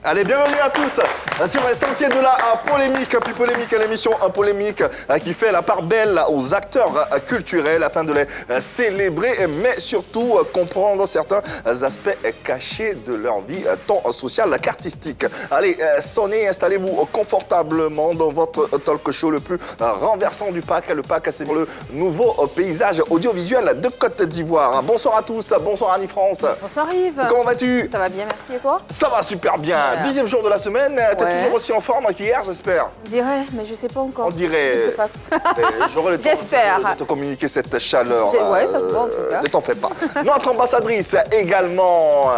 Allez, bienvenue à tous sur les sentiers de la polémique, plus polémique, l'émission Polémique qui fait la part belle aux acteurs culturels afin de les célébrer, mais surtout comprendre certains aspects cachés de leur vie, tant sociale qu'artistique. Allez, sonnez, installez-vous confortablement dans votre talk show le plus renversant du pack. Le pack, c'est le nouveau paysage audiovisuel de Côte d'Ivoire. Bonsoir à tous, bonsoir Annie-France. Bonsoir Yves. Comment vas-tu? Ça va bien, merci, et toi? Ça va super bien. 10e jour de la semaine, t'es toujours aussi en forme qu'hier, j'espère. On dirait, mais je sais pas encore. On dirait. Je sais pas. J'aurai le temps de te communiquer cette chaleur. Ouais, ça se voit en tout cas. Ne t'en fais pas. Notre ambassadrice également,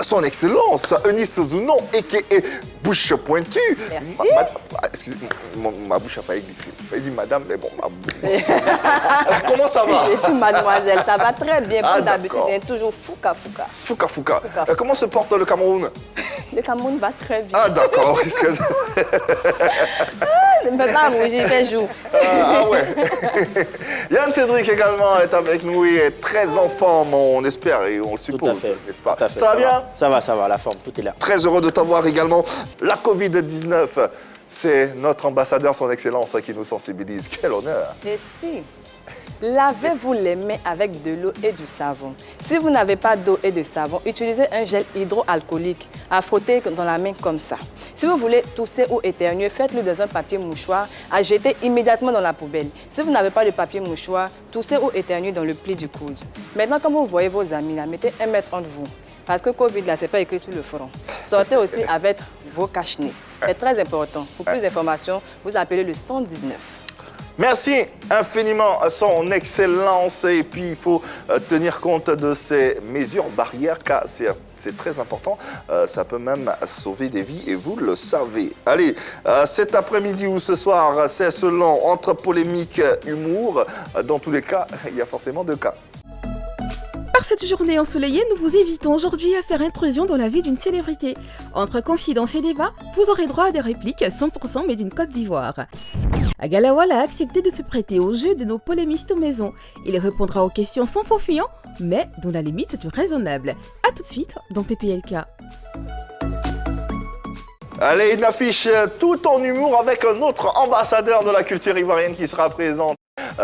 son excellence, Eunice Zounon, a.k.a. Bouche pointue. Merci. Excusez-moi, ma bouche a failli glisser. J'ai failli dire madame, mais bon, ma bouche. Comment ça va? Je suis mademoiselle, ça va très bien. Comme d'habitude, d'accord. il est toujours fouca. Fouca. Comment se porte le Cameroun? Le Cameroun va très bien. Ah d'accord. Ne me fais pas rougir, il fait jour. Ah ouais. Yann Cédric également est avec nous et est très en forme, on espère et on le suppose, n'est-ce pas? Ça va bien? Ça va, la forme, tout est là. Très heureux de t'avoir également. La Covid-19, c'est notre ambassadeur, son excellence, qui nous sensibilise. Quel honneur! Merci. Lavez-vous les mains avec de l'eau et du savon. Si vous n'avez pas d'eau et de savon, utilisez un gel hydroalcoolique à frotter dans la main comme ça. Si vous voulez tousser ou éternuer, faites-le dans un papier mouchoir à jeter immédiatement dans la poubelle. Si vous n'avez pas de papier mouchoir, toussez ou éternuez dans le pli du coude. Maintenant, quand vous voyez vos amis, là, mettez 1 mètre entre vous. Parce que Covid, là, c'est pas écrit sur le front. Sortez aussi avec vos cache-nez. C'est très important. Pour plus d'informations, vous appelez le 119. Merci infiniment à son excellence et puis il faut tenir compte de ces mesures barrières car c'est très important, ça peut même sauver des vies et vous le savez. Allez, cet après-midi ou ce soir, c'est selon entre polémique et humour, dans tous les cas, il y a forcément 2 cas. Par cette journée ensoleillée, nous vous invitons aujourd'hui à faire intrusion dans la vie d'une célébrité. Entre confidences et débats, vous aurez droit à des répliques 100% made in Côte d'Ivoire. Agalawal a accepté de se prêter au jeu de nos polémistes maison. Il répondra aux questions sans faux fuyant, mais dans la limite du raisonnable. A tout de suite dans PPLK. Allez, une affiche tout en humour avec un autre ambassadeur de la culture ivoirienne qui sera présent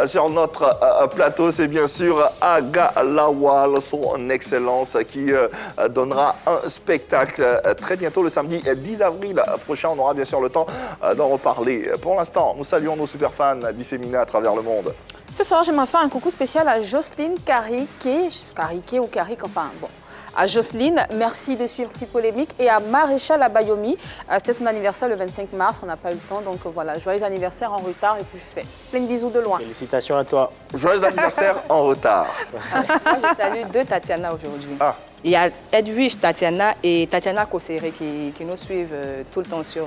sur notre plateau, c'est bien sûr Agalawal, son excellence, qui donnera un spectacle très bientôt, le samedi 10 avril prochain. On aura bien sûr le temps d'en reparler. Pour l'instant, nous saluons nos super fans disséminés à travers le monde. Ce soir, j'aimerais faire un coucou spécial à Jocelyne Cariquet ou Carique, enfin bon. À Jocelyne, merci de suivre Plus Polémique. Et à Maréchal Abayomi, c'était son anniversaire le 25 mars, on n'a pas eu le temps, donc voilà, joyeux anniversaire en retard et puis fait. Plein de bisous de loin. Félicitations à toi. Joyeux anniversaire en retard. Moi, je salue 2 Tatiana aujourd'hui. Ah. Il y a Edwige Tatiana et Tatiana Kosséré qui nous suivent tout le temps sur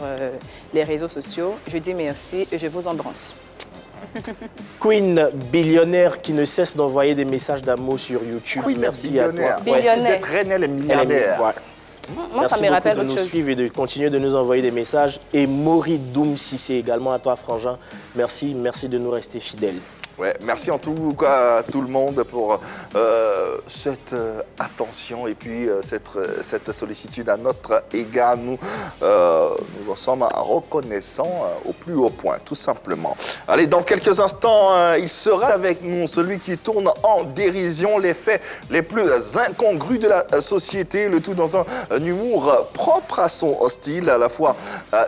les réseaux sociaux. Je dis merci et je vous embrasse. Queen billionnaire qui ne cesse d'envoyer des messages d'amour sur YouTube. Queen merci billionnaire. à toi. Billionnaire. D'être reine, elle est milliardaire. Moi, ça Merci me rappelle beaucoup de autre nous chose. suivre et de continuer de nous envoyer des messages. Et Maury Doum Sissé également à toi, Frangin. Merci de nous rester fidèles. Ouais, merci en tout cas à tout le monde pour cette attention et puis cette sollicitude à notre égard. Nous en sommes reconnaissants au plus haut point, tout simplement. Allez, dans quelques instants, il sera avec nous, celui qui tourne en dérision les faits les plus incongrus de la société, le tout dans un humour propre à son style, à la fois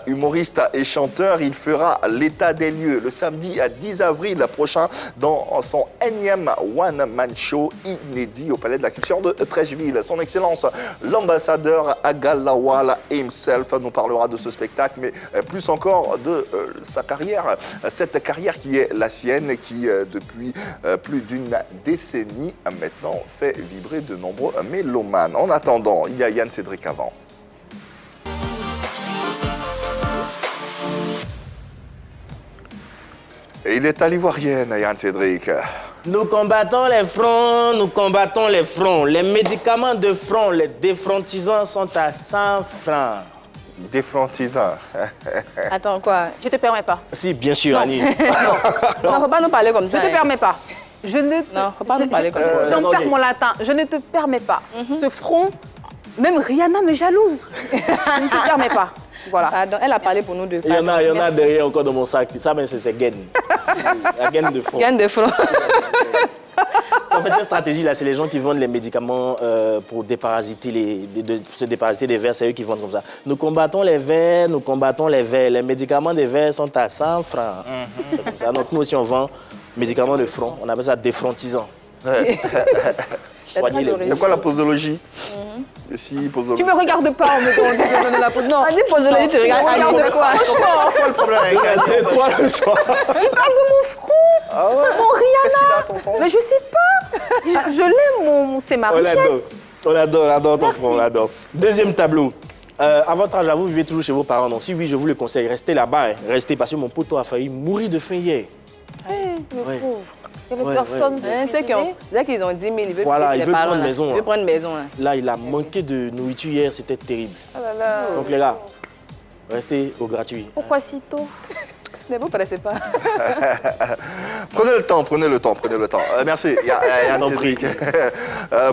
humoriste et chanteur. Il fera l'état des lieux le samedi 10 avril prochain dans son énième one-man show inédit au Palais de la Culture de Trècheville. Son Excellence, l'ambassadeur Agalawal himself nous parlera de ce spectacle, mais plus encore de sa carrière, cette carrière qui est la sienne et qui, depuis plus d'une décennie maintenant, fait vibrer de nombreux mélomanes. En attendant, il y a Yann Cédric avant. Et il est à l'ivoirienne, Yann Cédric. Nous combattons les fronts, nous combattons les fronts. Les médicaments de front, les défrontisants sont à 100 francs. Défrontisant. Attends, quoi? Je te permets pas. Si, bien sûr, Annie. Non, faut pas nous parler comme Je ça. te permets pas. Je ne te... Non, faut pas nous parler comme ça. J'en perds mon latin. Je ne te permets pas. Ce front Même Rihanna me jalouse. Je ne te permets pas. Voilà. Pardon, elle a parlé pour nous deux. Il y en a derrière encore dans mon sac. Ça, c'est gaine. La gaine de front. Gaine de front. En fait, cette stratégie-là, c'est les gens qui vendent les médicaments pour déparasiter se déparasiter des vers. C'est eux qui vendent comme ça. Nous combattons les vers, nous combattons les vers. Les médicaments des vers sont à 100 francs. C'est comme ça. Donc, nous aussi, on vend médicaments de front. On appelle ça défrontisant. Soigner les... C'est quoi la posologie? Tu me regardes pas en me disant de donner la peau. Non. On dit posologie, tu regardes quoi? C'est quoi le problème avec elle? Toi le soir. Il parle de mon front, Ah ouais? mon Qu'est-ce qu'il Rihanna. a, ton front? Mais je sais pas. Je l'aime, c'est ma richesse. On adore ton front, on adore. Deuxième tableau. À votre âge, vous vivez toujours chez vos parents. Donc, si oui, je vous le conseille, restez là-bas. Hein. Restez, parce que mon poteau a failli mourir de faim hier. Le pauvre. Il n'y avait Ouais, personne. Ceux qui ont, dès qu'ils ont 10 000, ils veulent Voilà, il veut prendre là. maison. Il veut prendre maison. Là. Là, il a manqué de nourriture hier, c'était terrible. Oh là là. Donc les gars, restez au gratuit. Pourquoi si tôt? Ne vous pressez pas. Prenez le temps, prenez le temps. Merci, Yann Cédric,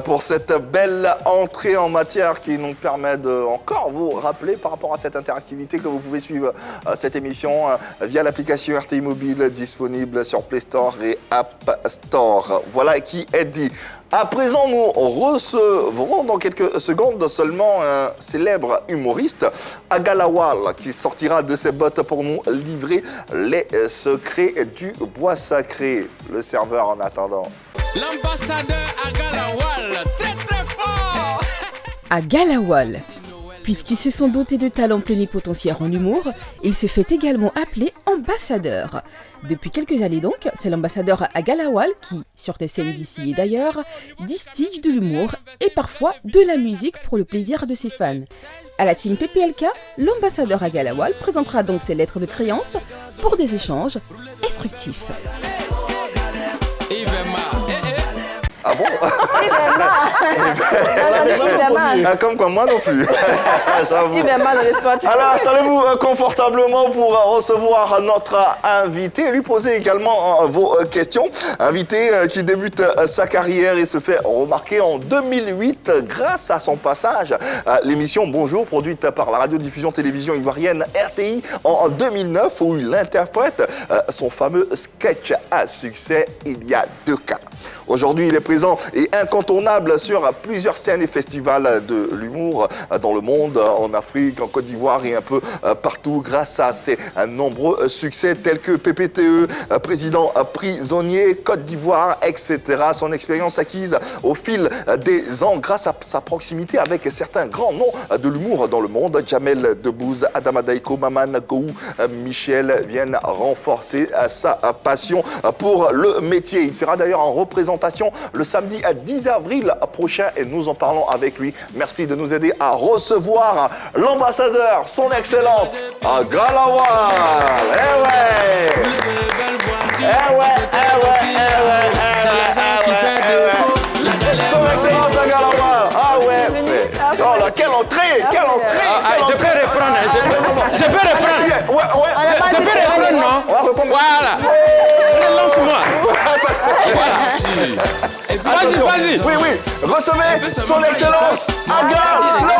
pour cette belle entrée en matière qui nous permet de encore vous rappeler par rapport à cette interactivité que vous pouvez suivre cette émission via l'application RTI Mobile disponible sur Play Store et App Store. Voilà qui est dit. À présent, nous recevrons dans quelques secondes seulement un célèbre humoriste, Agalawal, qui sortira de ses bottes pour nous livrer les secrets du bois sacré. Le serveur en attendant. L'ambassadeur Agalawal, très très fort. Agalawal. Puisqu'ils se sont dotés de talents plénipotentiaires en humour, il se fait également appeler ambassadeur. Depuis quelques années donc, c'est l'ambassadeur Agalawal qui, sur des scènes d'ici et d'ailleurs, distille de l'humour et parfois de la musique pour le plaisir de ses fans. À la team PPLK, l'ambassadeur Agalawal présentera donc ses lettres de créance pour des échanges instructifs. Ah bon? Il Ah, comme quoi, moi non plus. J'avoue. va mal dans les spots. Alors, installez-vous confortablement pour recevoir notre invité, lui poser également vos questions. Invité qui débute sa carrière et se fait remarquer en 2008 grâce à son passage à l'émission Bonjour, produite par la radiodiffusion télévision ivoirienne RTI en 2009, où il interprète son fameux sketch à succès Il y a 2 cas. Aujourd'hui, il est présent et incontournable sur plusieurs scènes et festivals de l'humour dans le monde, en Afrique, en Côte d'Ivoire et un peu partout grâce à ses nombreux succès tels que PPTE, Président prisonnier, Côte d'Ivoire, etc. Son expérience acquise au fil des ans grâce à sa proximité avec certains grands noms de l'humour dans le monde. Jamel Debbouze, Adama Daiko, Maman Gou, Michel viennent renforcer sa passion pour le métier. Il sera d'ailleurs en représentation le samedi 10 avril prochain et nous en parlons avec lui. Merci de nous aider à recevoir l'ambassadeur, son excellence, Agalawal. Eh ouais! Son excellence Agalawal. Ah ouais! Oh là, quelle entrée! Quelle entrée! Je peux reprendre. Je peux reprendre. Ouais. Je peux reprendre, non? Voilà. Lance-moi. Vas-y. Oui. Recevez son excellence Agalawal.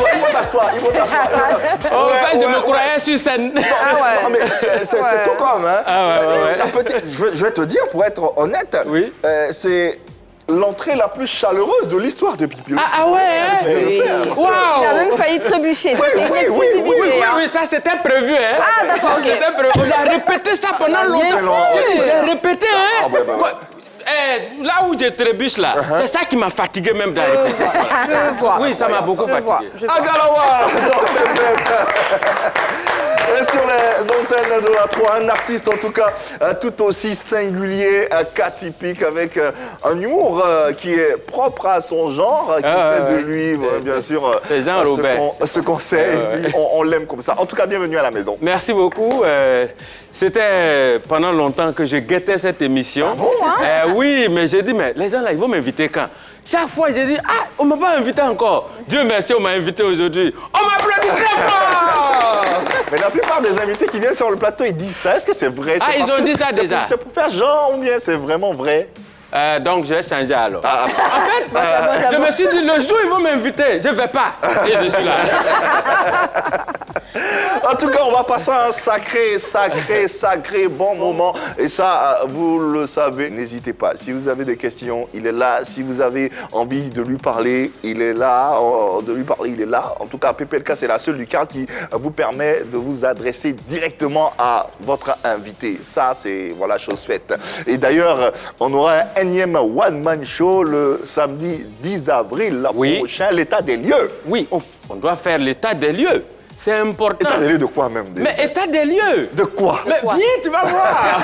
Il faut t'asseoir. En fait, je me croyais sur scène. Non, mais c'est tout comme, hein. Ouais. Je vais te dire, pour être honnête, Oui. c'est l'entrée la plus chaleureuse de l'histoire de Pipi. Ah ouais. Waouh. Il a même failli trébucher. C'est une exclusivité. Oui, ça c'était prévu, hein. Ah, d'accord, ok. C'était prévu. On a répété ça pendant longtemps. J'ai répété, hein. Là où je trébuche là, c'est ça qui m'a fatigué même dans la répétition. Je vois. Oui, ça m'a beaucoup fatigué. Agalawal. Et sur les antennes de la 3, un artiste en tout cas tout aussi singulier qu'atypique, avec un humour qui est propre à son genre, qui fait de lui, bien sûr, ce qu'on sait, et puis on l'aime comme ça. En tout cas, bienvenue à la maison. Merci beaucoup. C'était pendant longtemps que je guettais cette émission. Ah bon, hein? Oui, mais j'ai dit, mais les gens là, ils vont m'inviter quand? Chaque fois, j'ai dit, ah, on ne m'a pas invité encore. Dieu merci, on m'a invité aujourd'hui. On m'applaudit très fort. Mais la plupart des invités qui viennent sur le plateau, ils disent ça. Est-ce que c'est vrai? Ah, ils ont dit ça déjà. C'est pour faire genre ou bien c'est vraiment vrai? Donc, je vais changer alors. En fait, je me suis dit, le jour où ils vont m'inviter, je ne vais pas. Et je suis là. En tout cas, on va passer un sacré bon moment. Et ça, vous le savez, n'hésitez pas. Si vous avez des questions, il est là. Si vous avez envie de lui parler, il est là. En tout cas, PPLK, c'est la seule lucarne qui vous permet de vous adresser directement à votre invité. Ça, c'est, voilà, chose faite. Et d'ailleurs, on aura un énième one-man show le samedi 10 avril prochain, l'état des lieux. Oui, on doit faire l'état des lieux. C'est important. État des lieux de quoi même? Mais état des lieux. De quoi? Mais viens, tu vas voir.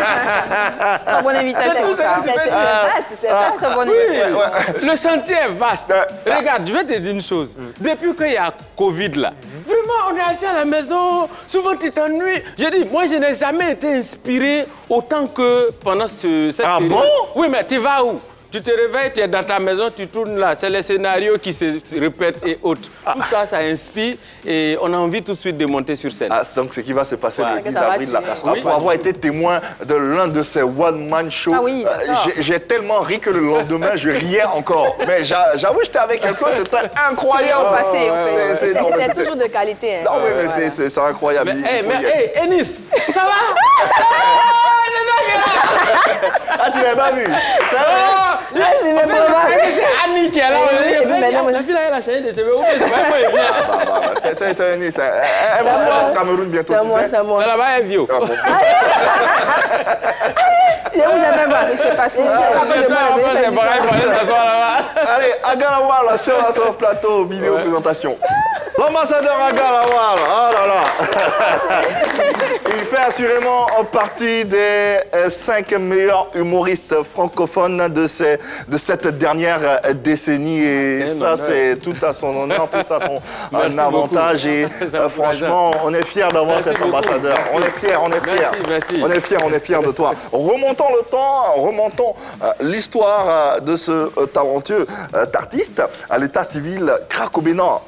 Très bonne invitation, ça. C'est vaste, c'est vaste. Très bonne invitation. Le chantier est vaste. Regarde, je vais te dire une chose. Depuis qu'il y a Covid là, vraiment, on est assis à la maison. Souvent, tu t'ennuies. Je dis, moi, je n'ai jamais été inspiré autant que pendant cette période. Bon? Oui, mais tu vas où? Tu te réveilles, tu es dans ta maison, tu tournes là. C'est les scénarios qui se répètent et autres. Tout ça, ça inspire et on a envie tout de suite de monter sur scène. Donc, ce qui va se passer le 10 Ça va avril, là, tuer. pour avoir été témoin de l'un de ces one-man shows, Ah oui, d'accord. j'ai tellement ri que le lendemain, je riais encore. Mais j'avoue, j'étais avec quelqu'un, c'était incroyable. C'est toujours de qualité. Hein. Non, mais c'est incroyable. Mais, Enis, ça va? Ah, tu l'avais pas vu? C'est Annie qui est là. La fille là, elle a changé de cheveux. C'est Enis. Elle va au Cameroun bientôt, tu sais. C'est moi. Là-bas, elle est vieux. Je vous avais pas. Mais c'est passé. Allez, Agalawal sur notre plateau vidéo présentation. L'ambassadeur Agalawal, oh là là. Il fait assurément partie des 5 meilleurs humoristes francophones de cette dernière décennie. Et ça, c'est tout à son honneur, tout à son avantage. Et franchement, on est fiers d'avoir cet ambassadeur. On est fiers. Merci. On est fiers de toi. Remontons le temps, remontons l'histoire de ce talentueux artiste à l'état civil cracobénan.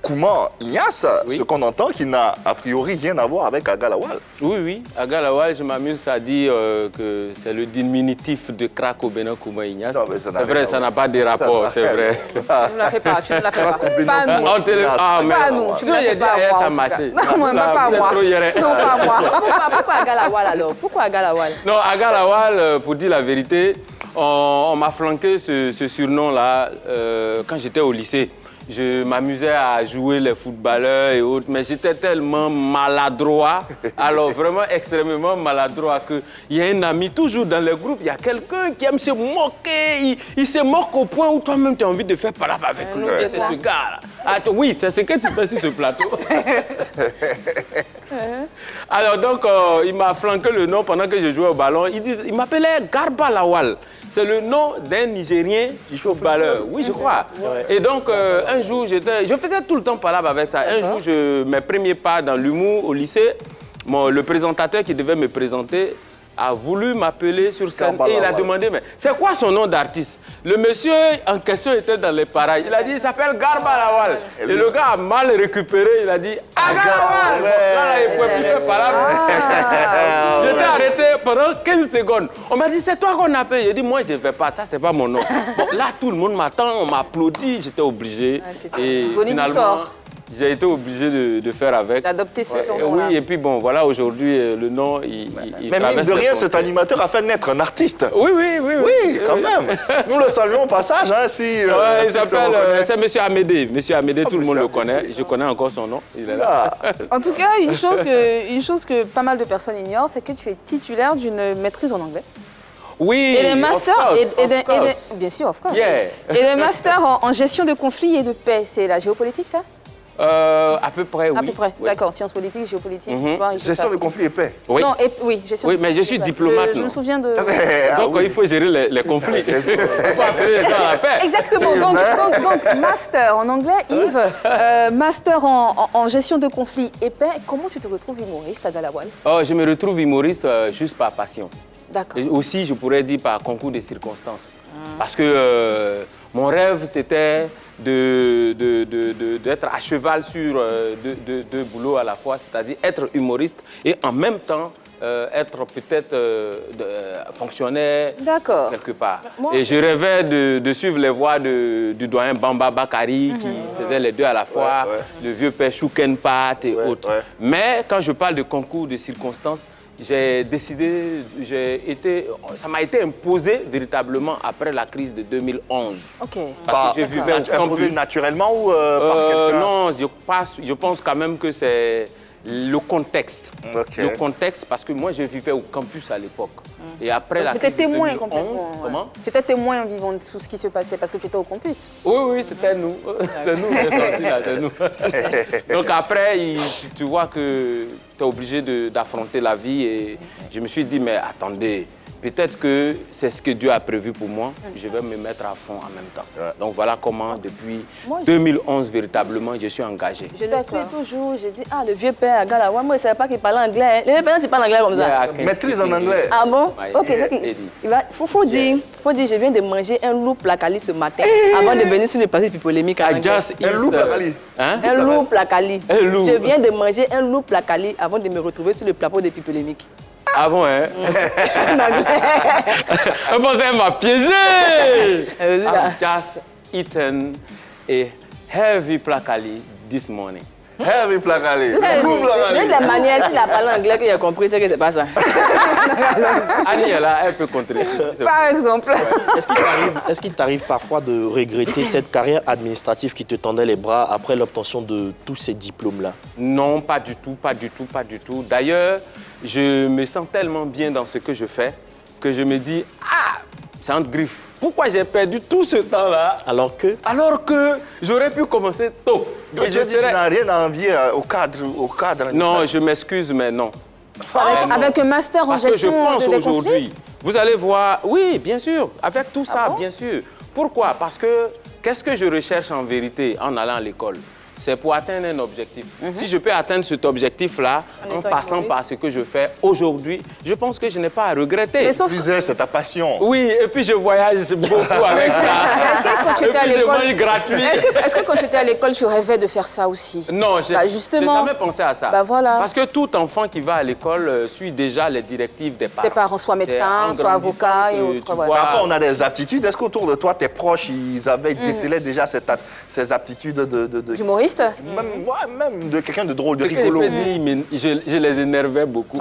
Kouman Ignace, ce qu'on entend qui n'a a priori rien à voir avec Agalawal. Oui. Agalawal, je m'amuse à dire que c'est le diminutif de Cracobénan Kouman Ignace. C'est vrai, ça n'a pas de rapport, c'est vrai. Tu ne la fais pas, Pas nous. Pas nous, tu ne la fais pas moi. Ça a marché. Non, pas moi. Non, pas moi. Pourquoi Agalawal alors? Pourquoi Agalawal? Non, Agalawal, pour dire la vérité, on m'a flanqué ce surnom-là quand j'étais au lycée. Je m'amusais à jouer les footballeurs et autres, mais j'étais tellement maladroit, alors vraiment extrêmement maladroit, qu'il y a un ami, toujours dans les groupes, il y a quelqu'un qui aime se moquer, il se moque au point où toi-même tu as envie de faire palabre avec lui. C'est ce gars-là. Oui, c'est ce que tu fais sur ce plateau. Alors donc, il m'a flanqué le nom pendant que je jouais au ballon. Il m'appelait Garba Lawal. C'est le nom d'un Nigérien footballeur. Oui, je crois. Et donc, un jour, je faisais tout le temps palabre avec ça. Un jour, mes premiers pas dans l'humour au lycée, le présentateur qui devait me présenter a voulu m'appeler sur scène et il a demandé, mais c'est quoi son nom d'artiste? Le monsieur en question était dans les parages. Il a dit, il s'appelle Garba Lawal. Et le gars a mal récupéré, il a dit, Agalawal. Là, il ne pouvait plus faire palabre. J'étais arrêté pendant 15 secondes. On m'a dit, c'est toi qu'on appelle. J'ai dit, moi, je ne vais pas, ça, c'est pas mon nom. Bon, là, tout le monde m'attend, on m'a applaudi, j'étais obligé. Et finalement, j'ai été obligé de faire avec. D'adopter ce nom-là. Oui, et puis bon, voilà, aujourd'hui, le nom, il mais mine de rien, cet animateur a fait naître un artiste. Oui, quand même. Nous le saluons au passage. Hein, il s'appelle, c'est M. Amédé. M. Amédé, tout le monde le connaît. Je connais encore son nom. Il est là. En tout cas, une chose que pas mal de personnes ignorent, c'est que tu es titulaire d'une maîtrise en anglais. Oui, et des masters, bien sûr, of course. Yeah. Et des masters en gestion de conflits et de paix. C'est la géopolitique, ça? À peu près, oui. À peu près, oui. D'accord. Sciences politiques, géopolitique, histoire... Gestion de conflits et paix. Oui. Non, oui, gestion de conflits. Oui, mais je suis diplomate. Je me souviens de... Donc, il faut gérer les conflits. Il faut appeler les gens à la paix. Exactement. Donc, master en anglais, Yves, master en gestion de conflits et paix. Comment tu te retrouves humoriste à Agalawal? Je me retrouve humoriste juste par passion. D'accord. Aussi, je pourrais dire par concours de circonstances. Parce que Mon rêve, c'était d'être à cheval sur deux boulots à la fois, c'est-à-dire être humoriste et en même temps être peut-être fonctionnaire quelque part. Et je rêvais de suivre les voies du doyen Bamba Bakari qui faisait les deux à la fois, le vieux père Choukenpat et autres. Mais quand je parle de concours de circonstances, j'ai décidé, ça m'a été imposé véritablement après la crise de 2011. Parce que je vivais au campus. Imposé naturellement ou par quelqu'un? Non, je pense quand même que c'est le contexte. Le contexte, parce que moi, je vivais au campus à l'époque. Et après la crise de 2011... témoin complètement. Comment? Tu étais témoin en vivant tout ce qui se passait parce que tu étais au campus. Oui, c'était nous. C'est nous, c'est nous. Donc après, tu vois que tu es obligé d'affronter la vie et je me suis dit, mais attendez, peut-être que c'est ce que Dieu a prévu pour moi. Je vais me mettre à fond en même temps. Donc voilà comment, depuis 2011, véritablement, je suis engagé. Je le suis toujours. Je dis, le vieux père à Galawa, moi, je ne savais pas qu'il parlait anglais. Les vieux pères, tu parles anglais comme ça. Maîtrise en anglais. Ah bon? Ok. Faut dire, je viens de manger un loup placali ce matin avant de venir sur le passé polémique. Un loup placali. Un loup placali. Je viens de manger un loup placali avant de me retrouver sur le plateau des polémiques. Ah bon, hein? Elle pensait qu'elle m'a piégé! I've just eaten a heavy placali this morning. Heavy placali. Même la manière, s'il a parlé anglais, qu'il a compris, c'est que c'est pas ça. Annie est là, elle peut contrer. Par exemple. Est-ce qu'il t'arrive parfois de regretter cette carrière administrative qui te tendait les bras après l'obtention de tous ces diplômes-là? Non, pas du tout, pas du tout, pas du tout. D'ailleurs, je me sens tellement bien dans ce que je fais que je me dis, c'est entre griffes. Pourquoi j'ai perdu tout ce temps-là alors que j'aurais pu commencer tôt. Donc, tu n'as rien à envier au cadre. Non, je m'excuse, mais non. Avec un master en gestion parce que je pense des aujourd'hui, vous allez voir, oui, bien sûr, avec tout ça, bien sûr. Pourquoi? Parce que qu'est-ce que je recherche en vérité en allant à l'école? C'est pour atteindre un objectif. Si je peux atteindre cet objectif-là en passant par ce que je fais aujourd'hui, je pense que je n'ai pas à regretter. Mais sauf que c'est ta passion. Oui, et puis je voyage beaucoup avec ça. Est-ce que quand tu étais à l'école, est-ce que quand tu étais à l'école, tu rêvais de faire ça aussi? Non, je n'ai jamais pensé à ça. Voilà. Parce que tout enfant qui va à l'école suit déjà les directives des parents. Tes parents, soit médecins, soit avocats et autres. Après, on a des aptitudes. Est-ce qu'autour de toi, tes proches, ils avaient décelé déjà ces aptitudes de humoriste? Même de quelqu'un de drôle, de rigolo. Je les énervais beaucoup.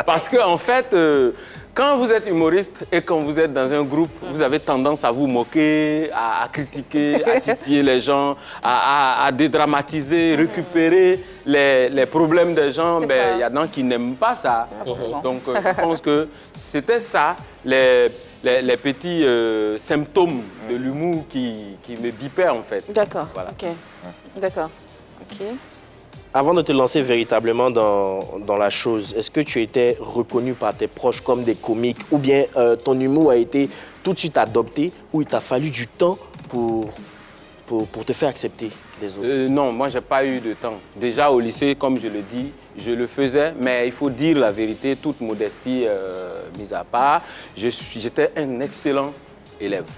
Parce qu'en fait, quand vous êtes humoriste et quand vous êtes dans un groupe, vous avez tendance à vous moquer, à critiquer, à titiller les gens, à dédramatiser, récupérer les problèmes des gens. Il y a des gens qui n'aiment pas ça. Donc, je pense que c'était ça, les petits symptômes de l'humour qui me bipaient, en fait. D'accord, voilà. OK. D'accord, OK. Avant de te lancer véritablement dans la chose, est-ce que tu étais reconnu par tes proches comme des comiques ou bien ton humour a été tout de suite adopté ou il t'a fallu du temps pour te faire accepter des autres? Non, moi, je n'ai pas eu de temps. Déjà, au lycée, comme je le dis, je le faisais, mais il faut dire la vérité, toute modestie mise à part. J'étais un excellent élève.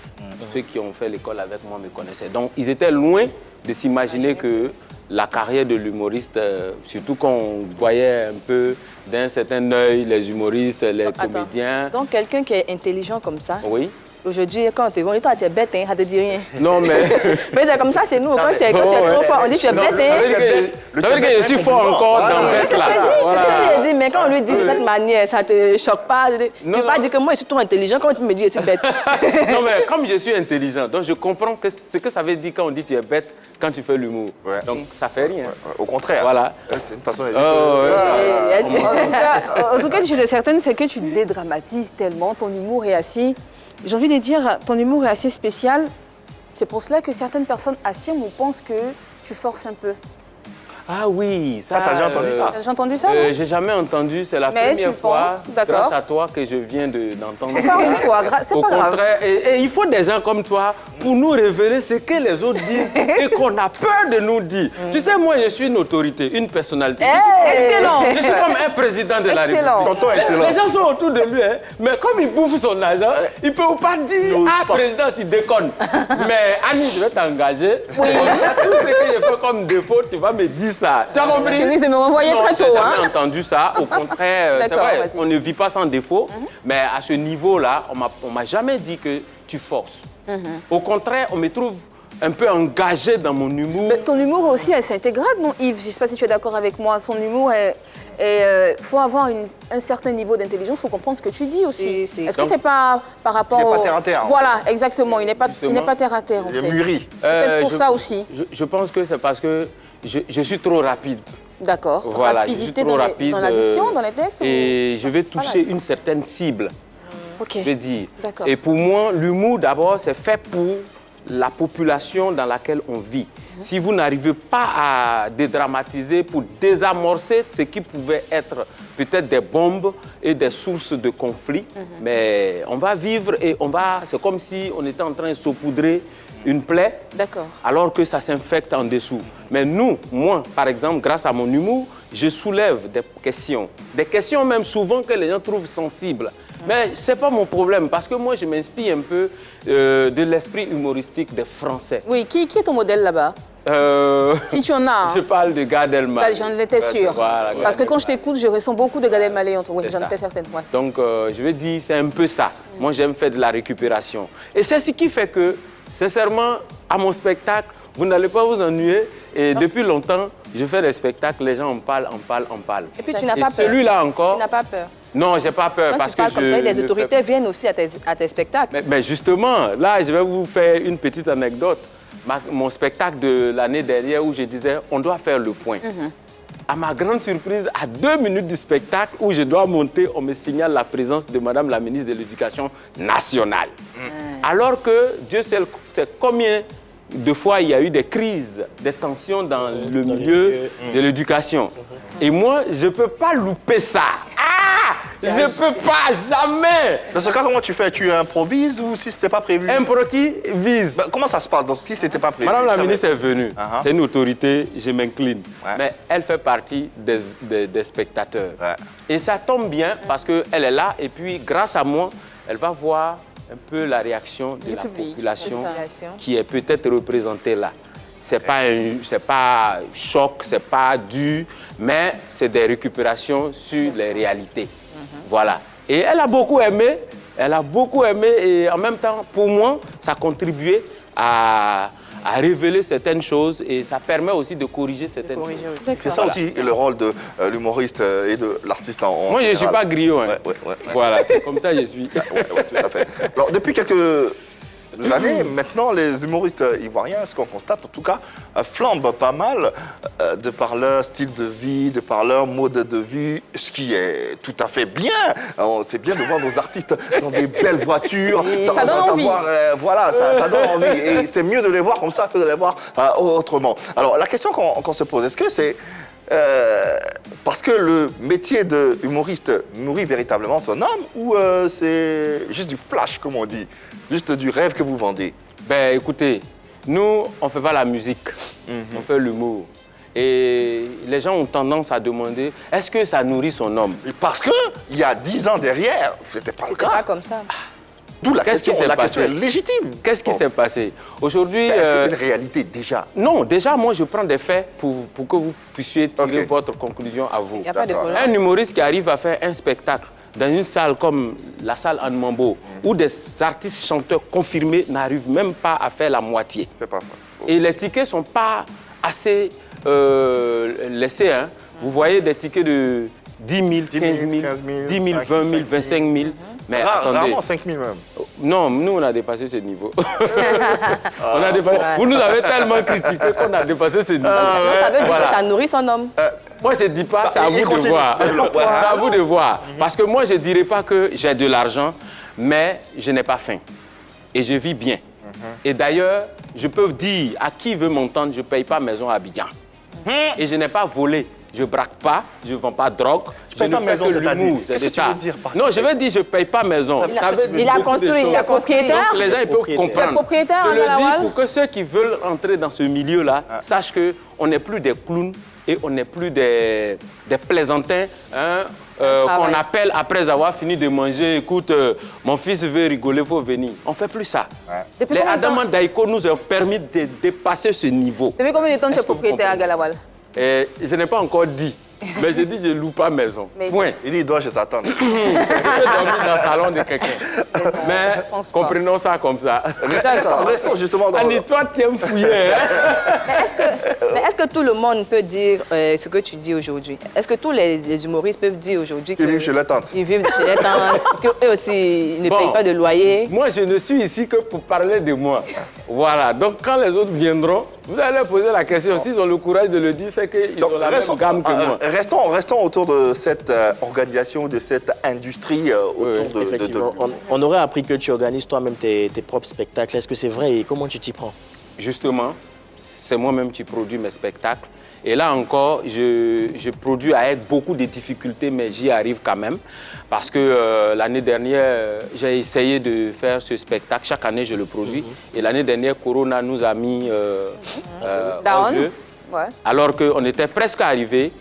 Ceux qui ont fait l'école avec moi me connaissaient. Donc, ils étaient loin de s'imaginer que la carrière de l'humoriste, surtout quand on voyait un peu d'un certain œil les humoristes, les comédiens. Donc, quelqu'un qui est intelligent comme ça, oui. Aujourd'hui, quand on te voit, toi, tu es bête, hein, ça ne te dit rien. Non, mais... Mais c'est comme ça chez nous. Quand tu es trop fort, on dit tu es bête, hein. Ça veut dire que je suis fort encore dans bête, là. C'est ce que j'ai dit. Mais quand on lui dit de cette manière, ça ne te choque pas. Tu ne peux pas dire que moi, je suis trop intelligent. Comment tu me dis que je suis bête? Non, mais comme je suis intelligent, donc je comprends ce que ça veut dire quand on dit que tu es bête quand tu fais l'humour. Donc, ça ne fait rien. Au contraire. Voilà. C'est une façon de En tout cas, je suis certaine, c'est que tu dédramatises tellement. Ton humour est assez... J'ai envie de dire, ton humour est assez spécial. C'est pour cela que certaines personnes affirment ou pensent que tu forces un peu. Ah oui, ça, t'as déjà entendu ça? J'ai entendu ça, j'ai jamais entendu, c'est la première fois, grâce à toi, que je viens d'entendre. Encore une fois, c'est pas grave. Au contraire, et il faut des gens comme toi pour nous révéler ce que les autres disent et qu'on a peur de nous dire. Tu sais, moi, je suis une autorité, une personnalité. Excellent. Je suis comme un président de la Excellent. République. Tonton, excellent. Les gens sont autour de lui, hein, mais comme il bouffe son argent, il ne peut pas dire « Ah, président, tu déconnes ». Mais Annie, je vais t'engager. Oui. Tout ce que je fais comme défaut, tu vas me dire ça. Tu as compris? Tu risques de me renvoyer Non, très tôt. j'ai jamais Hein? entendu ça. Au contraire, c'est D'accord, vrai, vas-y. on ne vit pas sans défaut. Mais à ce niveau-là, on m'a jamais dit que tu forces. Au contraire, on me trouve un peu engagé dans mon humour. Mais ton humour aussi, c'est intégral, non, Yves? Je ne sais pas si tu es d'accord avec moi. Son humour faut avoir un certain niveau d'intelligence, il faut comprendre ce que tu dis aussi. Si. Est-ce que c'est pas par rapport Il n'est pas terre à terre. Voilà, exactement. Il n'est pas Justement. terre à terre, en Il est fait. mûri. Peut-être pour ça aussi. Je pense que c'est parce que je suis trop rapide. D'accord. Voilà, je suis Rapidité trop rapide. dans l'addiction, dans les textes Et je vais toucher une certaine cible, Ok. je vais dire. D'accord. Et pour moi, l'humour, d'abord, c'est fait pour la population dans laquelle on vit. Si vous n'arrivez pas à dédramatiser pour désamorcer ce qui pouvait être peut-être des bombes et des sources de conflits, mais on va vivre et c'est comme si on était en train de saupoudrer une plaie D'accord. alors que ça s'infecte en dessous. Mais moi, par exemple, grâce à mon humour, je soulève des questions même souvent que les gens trouvent sensibles. Mais ce n'est pas mon problème, parce que moi, je m'inspire un peu de l'esprit humoristique des Français. Oui, qui est ton modèle là-bas? Si tu en as. Hein. Je parle de Gad Elmaleh. J'en étais sûre. Voilà, Parce que Gad quand je t'écoute, je ressens beaucoup de Gad Elmaleh en toi. Oui, C'est j'en ça. étais certaine. Ouais. Donc, je vais dire, c'est un peu ça. Moi, j'aime faire de la récupération. Et c'est ce qui fait que, sincèrement, à mon spectacle, vous n'allez pas vous ennuyer. Et depuis longtemps, je fais des spectacles, les gens en parlent. Et puis tu n'as Et pas peur. celui-là encore, Tu n'as pas peur. non, j'ai pas peur Quand parce tu parles que comme ça, les ne autorités fais- viennent aussi à tes spectacles. Mais justement, là, je vais vous faire une petite anecdote. Mon spectacle de l'année dernière où je disais, on doit faire le point. À ma grande surprise, à 2 minutes du spectacle où je dois monter, on me signale la présence de Madame la ministre de l'Éducation nationale. Alors que Dieu sait combien de fois il y a eu des crises, des tensions dans le milieu de l'éducation. Et moi, je ne peux pas louper ça. Je ne peux pas, jamais. Dans ce cas, comment tu fais? Tu improvises ou si ce n'était pas prévu? Improvise. Bah, comment ça se passe si ce n'était pas prévu? Madame la ministre est venue. Uh-huh. C'est une autorité, je m'incline. Ouais. Mais elle fait partie des spectateurs. Ouais. Et ça tombe bien parce qu'elle est là et puis grâce à moi, elle va voir un peu la réaction de Du la public, population c'est ça. qui est peut-être représentée là. C'est pas choc, c'est pas dur, mais c'est des récupérations sur les réalités. Voilà. Et elle a beaucoup aimé et en même temps, pour moi, ça contribuait à révéler certaines choses et ça permet aussi de corriger certaines choses. C'est ça aussi le rôle de l'humoriste et de l'artiste en Moi, je ne suis général. pas griot. Hein. Ouais. Voilà, c'est comme ça que je suis. Ouais, tout à fait. Alors, depuis quelques années, maintenant, les humoristes ivoiriens, ce qu'on constate en tout cas, flambent pas mal de par leur style de vie, de par leur mode de vie, ce qui est tout à fait bien. C'est bien de voir nos artistes dans des belles voitures. Ça donne envie. Voilà, ça donne envie. Et c'est mieux de les voir comme ça que de les voir autrement. Alors, la question qu'on se pose, est-ce que c'est parce que le métier de humoriste nourrit véritablement son âme ou c'est juste du flash, comme on dit, juste du rêve que vous vendez? Ben écoutez, nous, on ne fait pas la musique, on fait l'humour. Et les gens ont tendance à demander, est-ce que ça nourrit son homme? Parce qu'il y a 10 ans derrière, c'était pas le C'était pas cas. comme ça. D'où la Qu'est-ce qui question, s'est la question est passé? légitime. Qu'est-ce qui s'est passé? Aujourd'hui... Est-ce que c'est une réalité déjà? Non, déjà, moi, je prends des faits pour que vous puissiez tirer Ok. votre conclusion à vous. Il n'y a pas de D'accord. problème. Un humoriste qui arrive à faire un spectacle dans une salle comme la salle Anne Mambo, où des artistes chanteurs confirmés n'arrivent même pas à faire la moitié. C'est pas vrai. Et les tickets ne sont pas assez laissés. Hein. Vous voyez des tickets de 10 000, 15 000, 10 000, 20 000, 25 000. Mais attendez, Rarement 5 000 même. non, nous, on a dépassé ce niveau. On a dépassé... Vous nous avez tellement critiqué qu'on a dépassé ce niveau. Non, ça veut dire Voilà. que ça nourrit son homme. Moi, je ne dis pas, c'est à il vous de continue. voir. Ouais. C'est à vous de voir. Parce que moi, je ne dirais pas que j'ai de l'argent, mais je n'ai pas faim. Et je vis bien. Et d'ailleurs, je peux dire à qui veut m'entendre, je ne paye pas maison à Abidjan. Et je n'ai pas volé. je braque pas, je vends pas de drogue, je ne fais que l'humour. C'est de ça. Non, je veux dire, je paye pas maison. Il a construit, il a propriétaire. Donc les gens ils peuvent comprendre. Propriétaire, je le dis pour que ceux qui veulent entrer dans ce milieu-là sachent qu'on n'est plus des clowns et on n'est plus des plaisantins qu'on appelle après avoir fini de manger. Écoute, mon fils veut rigoler, il faut venir. On ne fait plus ça. Les Adama Daiko nous ont permis de dépasser ce niveau. Depuis combien de temps tu es propriétaire à Galawal? Je n'ai pas encore dit. Mais j'ai dit, je ne loue pas maison. Point. Il dit, il doit chez sa tante. Je peux dormir dans le salon de quelqu'un. Mais comprenons ça comme ça. Restons justement dans... Annie, toi, tu aimes fouiller. Mais est-ce que tout le monde peut dire ce que tu dis aujourd'hui? Est-ce que tous les humoristes peuvent dire aujourd'hui qu'ils vivent chez les tantes? Ils vivent chez les tantes, qu'eux aussi ne payent pas de loyer? Moi, je ne suis ici que pour parler de moi. Voilà. Donc, quand les autres viendront, vous allez leur poser la question. S'ils ont le courage de le dire, c'est qu'ils ont la même gamme que moi. Restons autour de cette organisation, de cette industrie autour de... Effectivement. On aurait appris que tu organises toi-même tes propres spectacles. Est-ce que c'est vrai et comment tu t'y prends? Justement, c'est moi-même qui produis mes spectacles. Et là encore, je produis avec beaucoup de difficultés, mais j'y arrive quand même. Parce que l'année dernière, j'ai essayé de faire ce spectacle. Chaque année, je le produis. Et l'année dernière, Corona nous a mis au jeu. Ouais. Alors qu'on était presque arrivé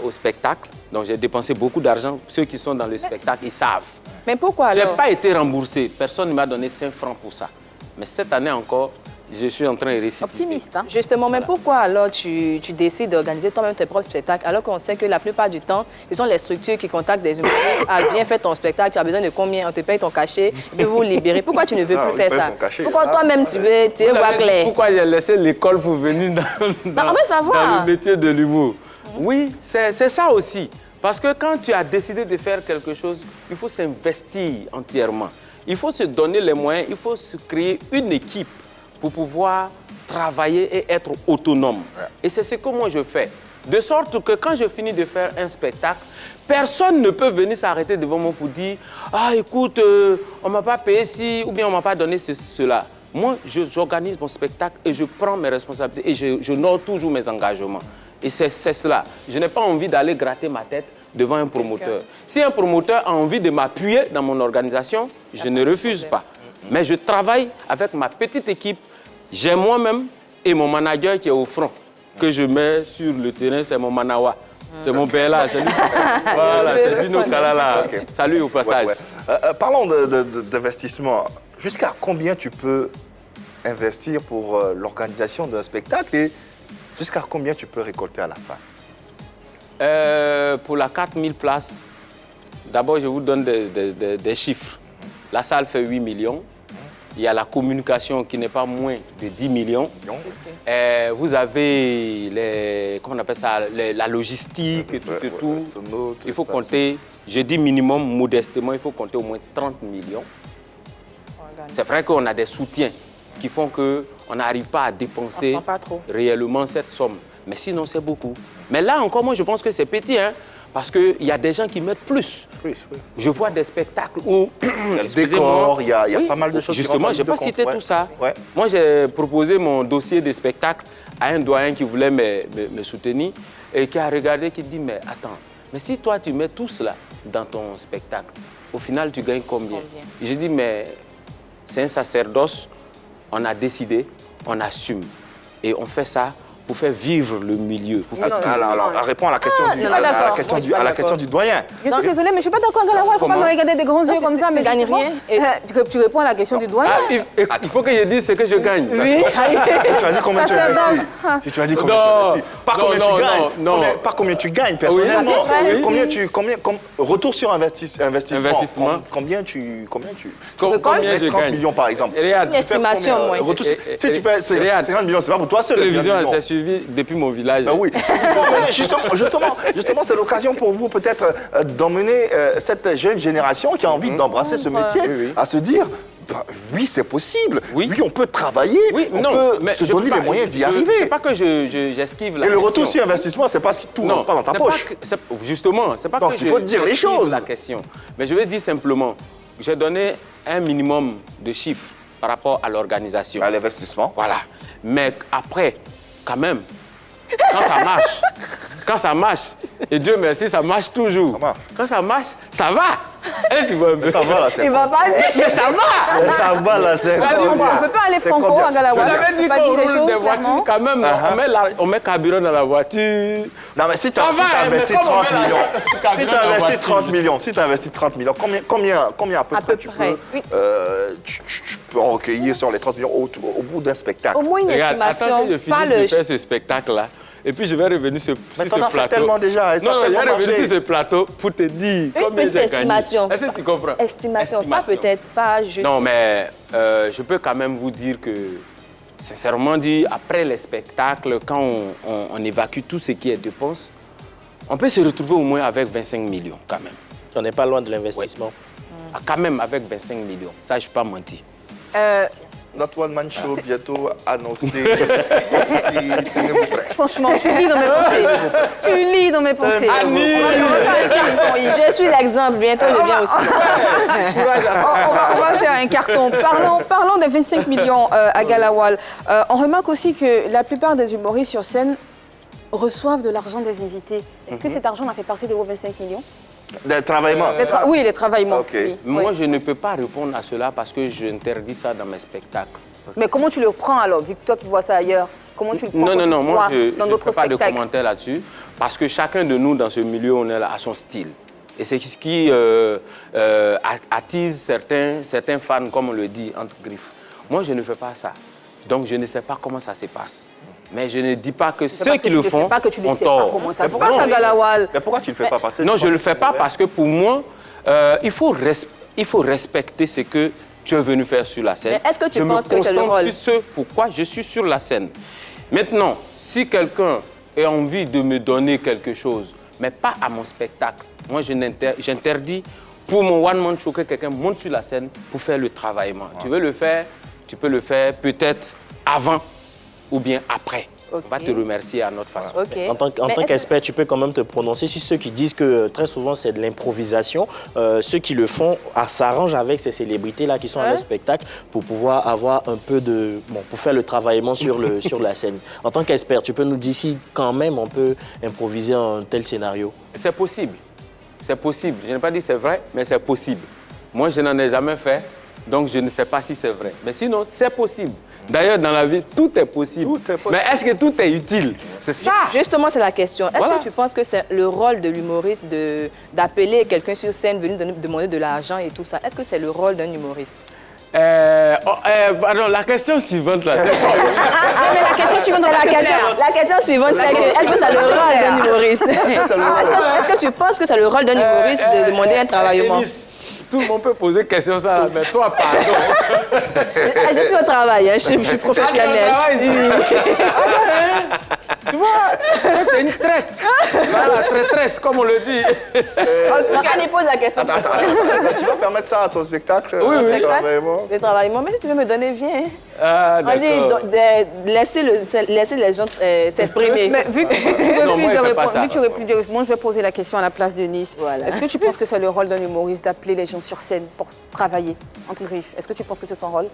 au spectacle. Donc j'ai dépensé beaucoup d'argent. Ceux qui sont dans le spectacle, ils savent. Mais pourquoi alors? Je n'ai pas été remboursé. Personne ne m'a donné 5 francs pour ça. Mais cette année encore, je suis en train de réciter. Optimiste, hein? Justement, mais pourquoi alors tu décides d'organiser toi-même tes propres spectacles alors qu'on sait que la plupart du temps, ce sont les structures qui contactent des humoristes à bien faire ton spectacle, tu as besoin de combien, on te paye ton cachet, et vous libérer. Pourquoi tu ne veux plus faire ça? Pourquoi toi-même tu veux voir clair? Pourquoi j'ai laissé l'école pour venir dans le métier de l'humour? Oui, c'est ça aussi. Parce que quand tu as décidé de faire quelque chose, il faut s'investir entièrement. Il faut se donner les moyens, il faut se créer une équipe pour pouvoir travailler et être autonome. Et c'est ce que moi je fais. De sorte que quand je finis de faire un spectacle, personne ne peut venir s'arrêter devant moi pour dire « Ah, écoute, on ne m'a pas payé ci ou bien on ne m'a pas donné cela. » Moi, j'organise mon spectacle et je prends mes responsabilités et je note toujours mes engagements. Et c'est cela. Je n'ai pas envie d'aller gratter ma tête devant un promoteur. Si un promoteur a envie de m'appuyer dans mon organisation, je ne refuse pas. Mais je travaille avec ma petite équipe. J'ai moi-même et mon manager qui est au front, que je mets sur le terrain, c'est mon manawa. C'est mon père là, c'est lui. Voilà, c'est Dino Kalala. Salut au passage. Parlons d'investissement. Jusqu'à combien tu peux investir pour l'organisation d'un spectacle et jusqu'à combien tu peux récolter à la fin? Pour la 4000 places, d'abord je vous donne des chiffres. La salle fait 8 millions. Il y a la communication qui n'est pas moins de 10 millions. Vous avez comment on appelle ça, la logistique et tout. Il faut compter, je dis minimum, modestement, il faut compter au moins 30 millions. C'est vrai qu'on a des soutiens qui font qu'on n'arrive pas à dépenser réellement cette somme. Mais sinon, c'est beaucoup. Mais là encore, moi, je pense que c'est petit, hein, parce qu'il y a des gens qui mettent plus. Je vois des spectacles où... Il y a le décor, il y a pas mal de choses. Justement, je n'ai pas cité tout ça. Moi, j'ai proposé mon dossier de spectacle à un doyen qui voulait me soutenir et qui a regardé, qui dit, mais attends, mais si toi, tu mets tout cela dans ton spectacle, au final, tu gagnes combien? J'ai dit, mais c'est un sacerdoce, on a décidé, on assume. Et on fait ça pour faire vivre le milieu. Alors, réponds à la question du doyen. Je suis désolée, mais je ne suis pas d'accord avec Galawal. Il ne faut pas me regarder des grands yeux comme ça. Tu gagnes rien. Tu réponds à la question du doyen. Il faut que je dise ce que je gagne. Oui. Tu as dit combien tu investis. Tu as dit combien tu investis. Pas combien tu gagnes. Pas combien tu gagnes personnellement. Retour sur investissement. Combien je gagne? 30 millions par exemple. Une estimation, moi. Si tu fais 50 millions, c'est pas pour toi seul. Télévision, c'est suivi depuis mon village. Oui. Justement, c'est l'occasion pour vous peut-être d'emmener cette jeune génération qui a envie d'embrasser ce métier à se dire, oui, c'est possible. Oui, on peut travailler, on peut se donner les moyens d'y arriver. C'est pas que j'esquive la question. Et le retour sur investissement, c'est parce que tout ne rentre pas dans ta poche. Justement, c'est pas que il faut dire les choses. La question. Mais je vais dire simplement, j'ai donné un minimum de chiffres par rapport à l'organisation. À l'investissement. Voilà. Mais après, quand même, quand ça marche, Quand ça marche, et Dieu merci, ça marche toujours. Ça marche. Quand ça marche, ça va. Est-ce que tu vois un peu? Ça va là, c'est Il va pas dire. Mais ça va. Ça va là, c'est On ne peut pas aller C'est franco combien? à Galawal. J'avais On dit peut pas qu'on dire les roule des choses, voitures clairement. quand même. On met carburant dans la voiture. Non, mais si tu Ça as va, mais investi comme on 30 hein. met la- millions, la- si tu la as investi voiture. 30 millions, si tu as investi 30 millions, combien à peu À près peu tu près, peux, oui. tu peux en recueillir sur les 30 millions au bout d'un spectacle? Au moins une Regarde, attends estimation. que je Pas finisse de le. faire ce spectacle-là. Et puis je vais revenir sur Mais ce t'en as fait plateau. tellement déjà, et ça a Non, je vais tellement revenir marché. sur ce plateau pour te dire combien petite j'ai gagné. estimation. Est-ce que tu comprends? Estimation, pas peut-être, pas juste. Non, mais je peux quand même vous dire que, sincèrement dit, après les spectacles, quand on évacue tout ce qui est dépenses, on peut se retrouver au moins avec 25 millions quand même. On n'est pas loin de l'investissement. Ah, quand même avec 25 millions, ça je ne suis pas menti. Notre One Man Show bientôt annoncé. Tenez-vous prêts. Franchement, tu lis dans mes pensées. Tu lis dans mes pensées. Annie. On va faire un carton, Yves. Je suis l'exemple, bientôt je viens aussi. On va faire un carton. Parlons des 25 millions à Galawal. On remarque aussi que la plupart des humoristes sur scène reçoivent de l'argent des invités. Est-ce que cet argent a fait partie de vos 25 millions? Des travaillements. Oui, les travaillements. Ok. Oui, Moi, oui. je ne peux pas répondre à cela parce que j'interdis ça dans mes spectacles. Mais comment tu le prends alors, vu que toi tu vois ça ailleurs? Comment tu le prends Non, quand non, tu non, le moi vois je dans ne d'autres fais pas de spectacles? commentaires là-dessus parce que chacun de nous dans ce milieu, on est là à son style. Et c'est ce qui attise certains fans, comme on le dit, entre griffes. Moi, je ne fais pas ça. Donc, je ne sais pas comment ça se passe. Mais je ne dis pas que C'est ceux parce qui que le tu ne font sais pas que tu ne ont sais pas tort. comment ça se Mais passe pourquoi à Galawal. Mais pourquoi tu ne le fais pas passer? Non, je ne le fais pas parce que pour moi, il faut respecter ce que tu es venu faire sur la scène. Mais est-ce que tu Je me penses que c'est le concentre rôle? sur ce pourquoi je suis sur la scène. Maintenant, si quelqu'un a envie de me donner quelque chose, mais pas à mon spectacle, moi j'interdis pour mon one-man show que quelqu'un monte sur la scène pour faire le travaillement. Tu veux le faire, tu peux le faire peut-être avant ou bien après. Ok. On va te remercier à notre façon. Ok. En tant Mais est-ce qu'expert, tu peux quand même te prononcer sur ceux qui disent que très souvent c'est de l'improvisation. Ceux qui le font s'arrangent avec ces célébrités-là qui sont à leur spectacle pour pouvoir avoir un peu de... Bon, pour faire le travaillement sur la scène. En tant qu'expert, tu peux nous dire si quand même on peut improviser un tel scénario? C'est possible. C'est possible. Je n'ai pas dit c'est vrai, mais c'est possible. Moi, je n'en ai jamais fait, donc je ne sais pas si c'est vrai. Mais sinon, c'est possible. D'ailleurs, dans la vie, tout est possible. Tout est possible. Mais est-ce que tout est utile? C'est ça. Justement, c'est la question. Est-ce Voilà. que tu penses que c'est le rôle de l'humoriste d'appeler quelqu'un sur scène, venir demander de l'argent et tout ça? Est-ce que c'est le rôle d'un humoriste? Pardon, la question suivante, là, c'est quoi? Ah, mais la question suivante, La question suivante, c'est est-ce que c'est le rôle d'un humoriste? Est-ce que tu penses que c'est le rôle d'un humoriste de demander un travaillement? Élise, tout le monde peut poser question ça, mais toi, pardon. Je suis au travail, hein, je suis professionnelle. Tu vois, c'est une traite. Voilà, traîtresse, comme on le dit. En tout cas, il pose la question. Attends, tu vas permettre ça à ton spectacle? Oui, oui. Travaillement? Le travaillement, mais si tu veux me donner, viens. Ah, On dit d'accord. laisser les gens s'exprimer. Mais vu que tu Non, moi, refuses il de fait pas répondre, ça. vu que tu refuses de répondre, moi je vais poser la question à la place de Nice. Voilà. Est-ce que tu penses que c'est le rôle d'un humoriste d'appeler les gens sur scène pour travailler, entre griffes? Est-ce que tu penses que c'est son rôle?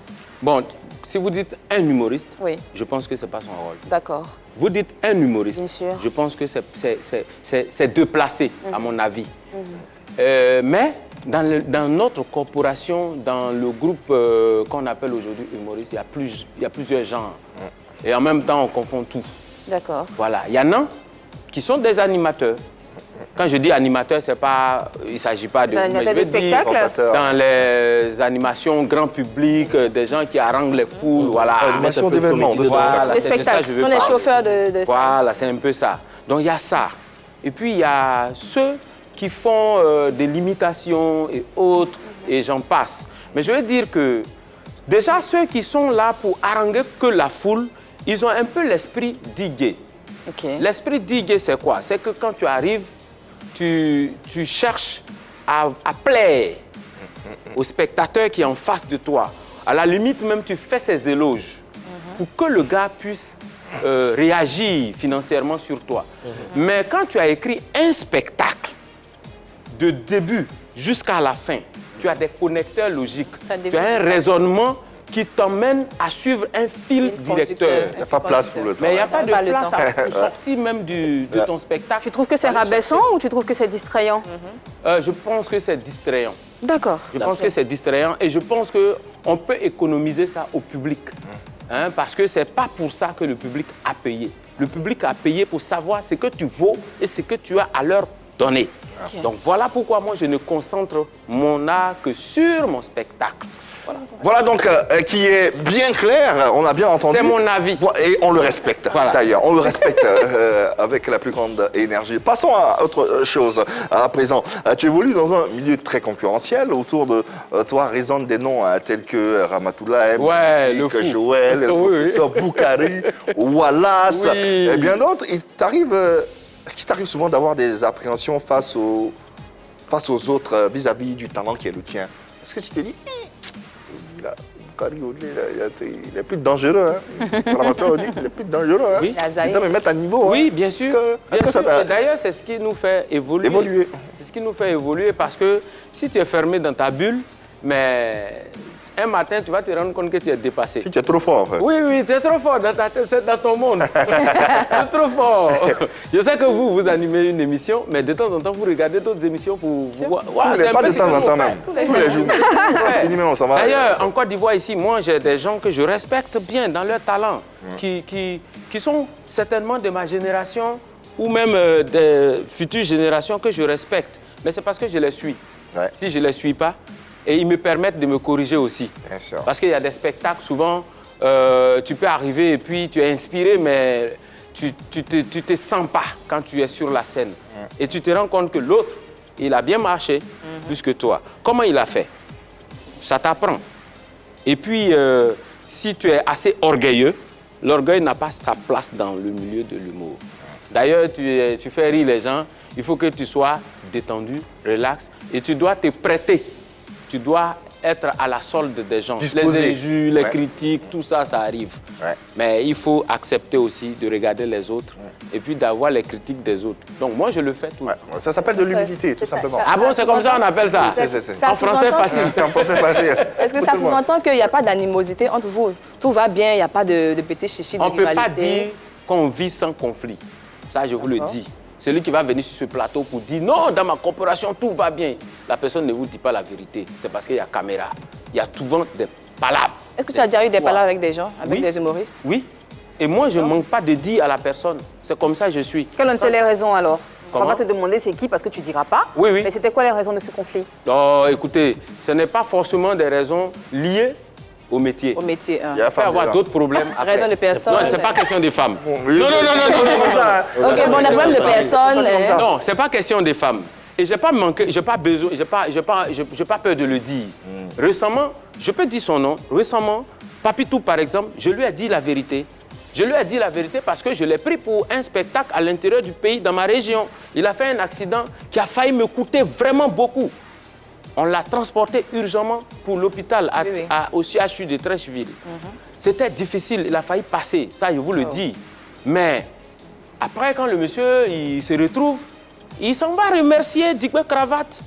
Bon, si vous dites un humoriste, Oui, je pense que ce n'est pas son rôle. d'accord. Vous dites un humoriste, Bien sûr. je pense que c'est déplacé, à mon avis. Mais dans notre corporation, dans le groupe qu'on appelle aujourd'hui humoriste, il y a plusieurs genres. Et en même temps, on confond tout. D'accord. Voilà. Il y en a qui sont des animateurs. Quand je dis animateur, il ne s'agit pas de... Des animateurs mais je de veux dire, spectacle? dans les animations grand public, des gens qui haranguent les foules, voilà. Animation d'événements, de Voilà, Les c'est de ça que spectacles. je Ce veux sont les parler. chauffeurs de ça. Voilà, c'est un peu ça. Donc il y a ça. Et puis il y a ceux qui font des limitations et autres, et j'en passe. Mais je veux dire que déjà ceux qui sont là pour haranguer que la foule, ils ont un peu l'esprit digué. Ok. L'esprit digué, c'est quoi? C'est que quand tu arrives, tu cherches à plaire au spectateur qui est en face de toi. À la limite, même, tu fais ses éloges pour que le gars puisse réagir financièrement sur toi. Mais quand tu as écrit un spectacle, de début jusqu'à la fin, tu as des connecteurs logiques. Ça devient Tu as un plus raisonnement qui t'emmène à suivre un fil directeur. Il n'y a pas place pour le temps. Mais il n'y a pas de Pas le place temps. pour sortir même de ton spectacle. Tu trouves que c'est rabaissant ou tu trouves que c'est distrayant? Je pense que c'est distrayant. D'accord. Je pense que c'est distrayant et je pense qu'on peut économiser ça au public. Hein, parce que ce n'est pas pour ça que le public a payé. Le public a payé pour savoir ce que tu vaux et ce que tu as à leur donner. Okay. Donc voilà pourquoi moi je ne concentre mon art que sur mon spectacle. Voilà donc qui est bien clair, on a bien entendu. C'est mon avis. Et on le respecte, Voilà. d'ailleurs. On le respecte avec la plus grande énergie. Passons à autre chose. À présent, tu évolues dans un milieu très concurrentiel. Autour de toi résonnent des noms tels que Ramatoulaye, Ouais, le fou. Joël, le Oui, professeur Boukari, Wallace Oui. et bien d'autres. Est-ce qu'il t'arrive souvent d'avoir des appréhensions face aux autres vis-à-vis du talent qui est le tien? Est-ce que tu te dis... Il est plus dangereux. Hein. Il est plus dangereux. Hein. Oui. Il doit me mettre à niveau. Oui, hein. bien sûr. Est-ce que ça t'a Et d'ailleurs, c'est ce qui nous fait évoluer. C'est ce qui nous fait évoluer parce que si tu es fermé dans ta bulle, mais un matin, tu vas te rendre compte que tu es dépassé. Si tu es trop fort, en fait. Oui, oui, tu es trop fort dans ta tête, c'est dans ton monde. Tu es trop fort. Je sais que vous animez une émission, mais de temps en temps, vous regardez d'autres émissions pour voir. Pas de temps en temps même. Tous les jours. Ouais. On s'en va. D'ailleurs, en Côte d'Ivoire, ici, moi, j'ai des gens que je respecte bien dans leur talent, qui sont certainement de ma génération ou même des futures générations que je respecte. Mais c'est parce que je les suis. Ouais. Si je ne les suis pas, et ils me permettent de me corriger aussi. Bien sûr. Parce qu'il y a des spectacles, souvent, tu peux arriver et puis tu es inspiré, mais tu te sens pas quand tu es sur la scène. Et tu te rends compte que l'autre, il a bien marché plus que toi. Comment il a fait? Ça t'apprend. Et puis, si tu es assez orgueilleux, l'orgueil n'a pas sa place dans le milieu de l'humour. D'ailleurs, tu fais rire les gens, il faut que tu sois détendu, relax, et tu dois te prêter. Tu dois être à la solde des gens. Disposé. Les injures, les critiques, tout ça, ça arrive. Ouais. Mais il faut accepter aussi de regarder les autres et puis d'avoir les critiques des autres. Donc moi, je le fais tout. Ouais. Ça s'appelle de l'humilité, tout C'est ça, simplement. ça. Ah bon, c'est comme ça qu'on appelle ça? C'est- En français sous-entend- facile. En français, facile. Est-ce que ça sous-entend qu'il n'y a pas d'animosité entre vous? Tout va bien, il n'y a pas de petits chichis, de On ne peut pas rivalité. dire qu'on vit sans conflit. Ça, je vous le dis. Celui qui va venir sur ce plateau pour dire non, dans ma corporation, tout va bien. La personne ne vous dit pas la vérité. C'est parce qu'il y a caméra. Il y a souvent des palabres. Est-ce que tu as déjà eu des palabres avec des gens, avec Oui. des humoristes? Oui. Et moi, je ne manque pas de dire à la personne. C'est comme ça que je suis. Quelles ont été les raisons alors? On Comment? va te demander c'est qui parce que tu ne diras pas. Oui, oui. Mais c'était quoi les raisons de ce conflit? Oh, écoutez, ce n'est pas forcément des raisons liées au métier. Au métier, hein. Il y a Il peut y avoir d'autres problèmes. après. Raison de personne. Non, ce n'est pas question des femmes. oui, Non, non, non, non, non, non, comme ça. non. Ok, bon, on a problème de personne. hein. Non, ce n'est pas question des femmes. Et je n'ai pas manqué, je n'ai pas besoin, j'ai pas peur de le dire. Récemment, je peux dire son nom. Récemment, Papitou, par exemple, je lui ai dit la vérité. Je lui ai dit la vérité parce que je l'ai pris pour un spectacle à l'intérieur du pays, dans ma région. Il a fait un accident qui a failli me coûter vraiment beaucoup. On l'a transporté urgemment pour l'hôpital, Oui. au CHU de Trècheville. C'était difficile, il a failli passer, ça je vous le dis. Mais après, quand le monsieur il se retrouve, il s'en va remercier Digbe Cravate.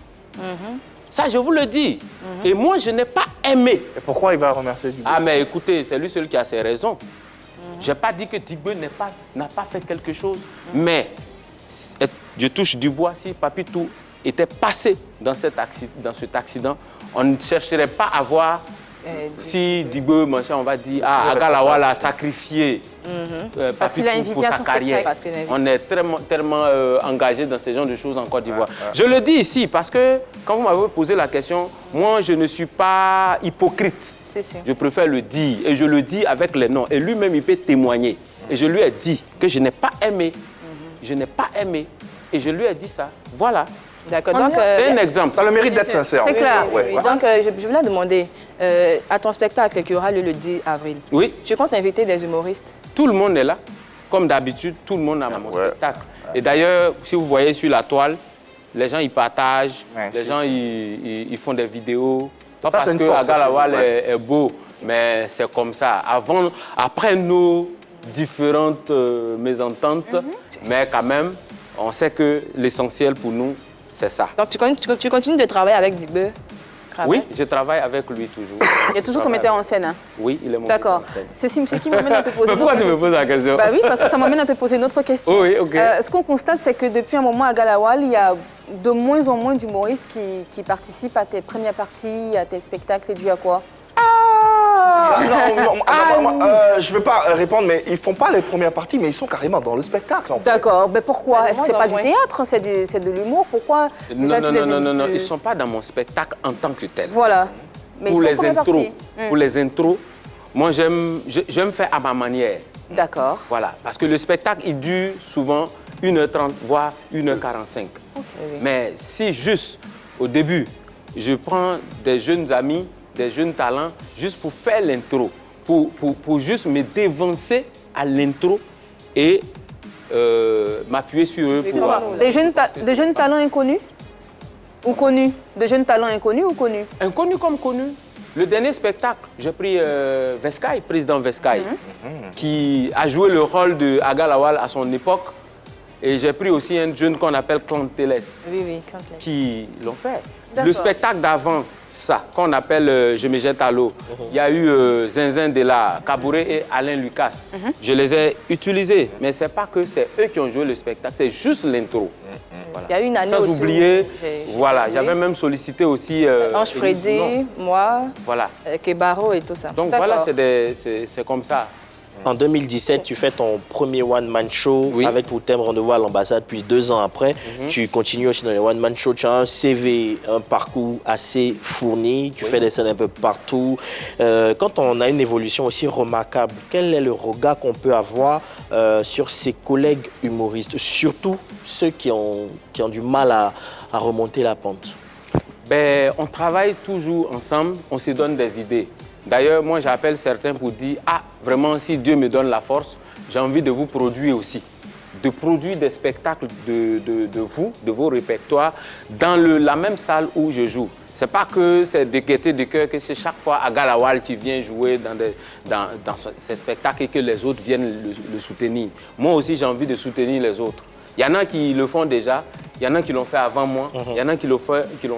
Ça, je vous le dis. Et moi, je n'ai pas aimé. Et pourquoi il va remercier Digbe? Ah, mais écoutez, c'est lui seul qui a ses raisons. Je n'ai pas dit que Digbe n'a pas fait quelque chose. Mais je touche du bois, si Papitou était passé dans cet accident, on ne chercherait pas à voir si Digbe, machin, on va dire, ah, Agalawa l'a sacrifié Parce qu'il a Papitou invité pour à sa son carrière. spectacle. On est tellement engagé dans ce genre de choses en Côte d'Ivoire. Je le dis ici parce que quand vous m'avez posé la question, moi, je ne suis pas hypocrite. Si, si. Je préfère le dire et je le dis avec les noms. Et lui-même, il peut témoigner. Et je lui ai dit que je n'ai pas aimé. Je n'ai pas aimé. Et je lui ai dit ça. Voilà. D'accord. On Donc, dirait- C'est un exemple. Ça a le mérite d'être sincère. C'est clair. oui, oui. Donc, je voulais demander, à ton spectacle qui aura lieu le 10 avril, Oui, tu comptes inviter des humoristes? tout le monde est là. Comme d'habitude, tout le monde a mon Ouais. spectacle. Et d'ailleurs, si vous voyez sur la toile, les gens, ils partagent. Ouais, les si, gens, si. ils font des vidéos. Pas Ça, parce c'est une que force, ça, Agalawal ouais. est beau, mais c'est comme ça. Après nos différentes mésententes, mais quand même, on sait que l'essentiel pour nous, c'est ça. Donc, tu continues de travailler avec Digbe travaille? Oui, je travaille avec lui toujours. Il est toujours ton metteur en scène. Hein? Oui, il est mon D'accord. metteur en scène. C'est ce qui m'amène à te poser. Pourquoi tu me poses la question? Bah oui, parce que ça m'amène à te poser une autre question. Oh oui, ok. Ce qu'on constate, c'est que depuis un moment à Galawal, il y a de moins en moins d'humoristes qui participent à tes premières parties, à tes spectacles. C'est dû à quoi? Je ne veux pas répondre, mais ils ne font pas les premières parties, mais ils sont carrément dans le spectacle, en fait. D'accord, mais pourquoi? Mais Est-ce que c'est moi, pas dans du le théâtre, c'est de l'humour? Pourquoi déjà, tu les évites Non, plus? ils ne sont pas dans mon spectacle en tant que tel. Voilà. Mais Pour ils sont les en première intros, partie. pour les intros, moi j'aime faire à ma manière. D'accord. Voilà, parce que le spectacle, il dure souvent 1h30, voire 1h45. Mais si juste au début, je prends des jeunes amis, des jeunes talents, juste pour faire l'intro, pour juste me dévancer à l'intro et m'appuyer sur eux. Pour Des jeunes talents inconnus? Ou connus? De jeunes talents inconnus ou connus? Inconnu comme connu. Le dernier spectacle, j'ai pris Vescaille, président Vescaille, qui a joué le rôle de Aga Lawal à son époque. Et j'ai pris aussi un jeune qu'on appelle Clanteles, Oui, Clanteles. qui l'ont fait. D'accord. Le spectacle d'avant, ça, qu'on appelle Je me jette à l'eau, il y a eu Zinzin Dela, Kabouré et Alain Lucas. Je les ai utilisés, mais ce n'est pas que c'est eux qui ont joué le spectacle, c'est juste l'intro. Voilà. Il y a eu une année Sans aussi oublier, où j'ai voilà, joué. j'avais même sollicité aussi... Ange Freddy, non, moi, voilà. Kebaro et tout ça. Donc D'accord. voilà, c'est comme ça. En 2017, tu fais ton premier one-man show Oui. Mhm. avec pour thème Rendez-vous à l'ambassade. Puis 2 ans après, tu continues aussi dans les one-man shows. Tu as un CV, un parcours assez fourni. Tu fais des scènes un peu partout. Quand on a une évolution aussi remarquable, quel est le regard qu'on peut avoir sur ses collègues humoristes, surtout ceux qui ont du mal à remonter la pente? Ben, on travaille toujours ensemble, on se donne des idées. D'ailleurs, moi, j'appelle certains pour dire « Ah, vraiment, si Dieu me donne la force, j'ai envie de vous produire aussi. » De produire des spectacles de vous, de vos répertoires, dans la même salle où je joue. C'est pas que c'est de gaieté de cœur que c'est chaque fois à Galawal tu viens jouer dans ces spectacles et que les autres viennent le soutenir. Moi aussi, j'ai envie de soutenir les autres. Il y en a qui le font déjà, il y en a qui l'ont fait avant moi, il y en a qui l'ont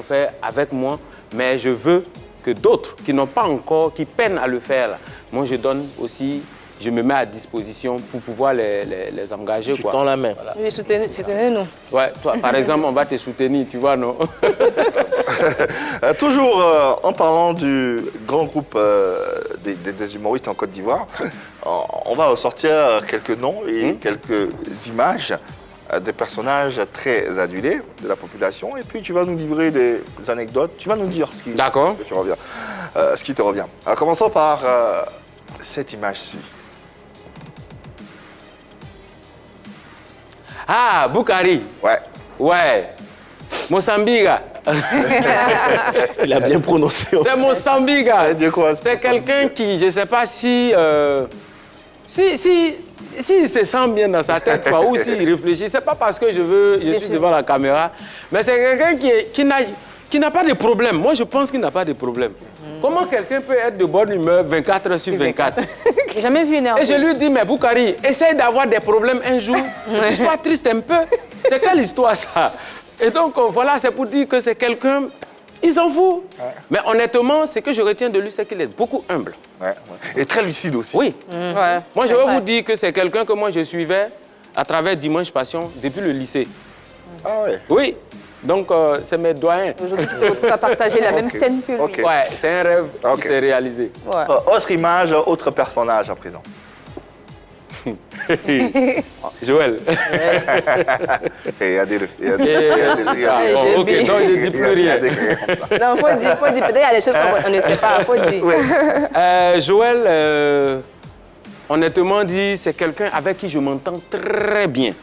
fait avec moi, mais je veux que d'autres qui n'ont pas encore, qui peinent à le faire, là, moi je donne aussi, je me mets à disposition pour pouvoir les engager. Tu tends la main. Voilà. Oui, soutenez-nous. Ouais, toi, par exemple, on va te soutenir, tu vois, non? Toujours en parlant du grand groupe des humoristes en Côte d'Ivoire, on va ressortir quelques noms et quelques images des personnages très adulés de la population. Et puis tu vas nous livrer des anecdotes, tu vas nous dire ce qui te revient. Alors, commençons par cette image-ci. Ah, Boukari. Ouais. Ouais. Mosambiga. Il a bien prononcé. C'est Mosambiga. Ça veut dire quoi, C'est Mosambiga? quelqu'un qui, je ne sais pas si il se sent bien dans sa tête, quoi, ou s'il réfléchit. C'est pas parce que je suis devant la caméra, mais c'est quelqu'un qui n'a pas de problème. Moi, je pense qu'il n'a pas de problème. Comment quelqu'un peut être de bonne humeur 24 heures sur 24? J'ai jamais vu énervé. Et je lui dis, mais Boukari, essaye d'avoir des problèmes un jour, sois triste un peu. C'est quelle histoire ça? Et donc, voilà, c'est pour dire que c'est quelqu'un, il s'en fout. Ouais. Mais honnêtement, ce que je retiens de lui, c'est qu'il est beaucoup humble. Ouais, ouais. Et très lucide aussi. Oui. Ouais. Moi, je vais vous dire que c'est quelqu'un que moi, je suivais à travers Dimanche Passion depuis le lycée. Ah ouais. Oui. Donc, c'est mes doyens. Aujourd'hui, tu te retrouves à partager la même scène que lui. Ok. Ouais, c'est un rêve qui s'est réalisé. Ouais. Autre image, autre personnage à présent. Joël. Regardez-le. Bon, ok, donc je ne dis plus rien. Non, il faut dire. Peut-être qu'il y a des choses qu'on ne sait pas. Il faut dire. Joël, honnêtement dit, c'est quelqu'un avec qui je m'entends très bien.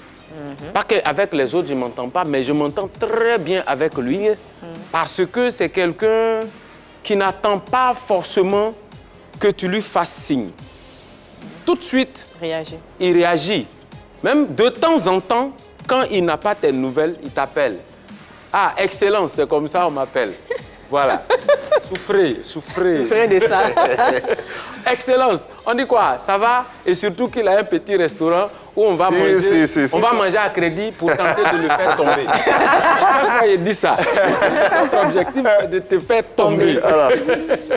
Pas qu'avec les autres, je ne m'entends pas, mais je m'entends très bien avec lui parce que c'est quelqu'un qui n'attend pas forcément que tu lui fasses signe. Tout de suite, il réagit. Même de temps en temps, quand il n'a pas tes nouvelles, il t'appelle. Ah, excellence, c'est comme ça on m'appelle. Voilà. Souffrez. Souffrez de ça. Excellence. On dit quoi? Ça va? Et surtout qu'il a un petit restaurant où on va manger. On va manger à crédit pour tenter de le faire tomber. Chaque fois, il dit ça. Notre objectif, c'est de te faire tomber.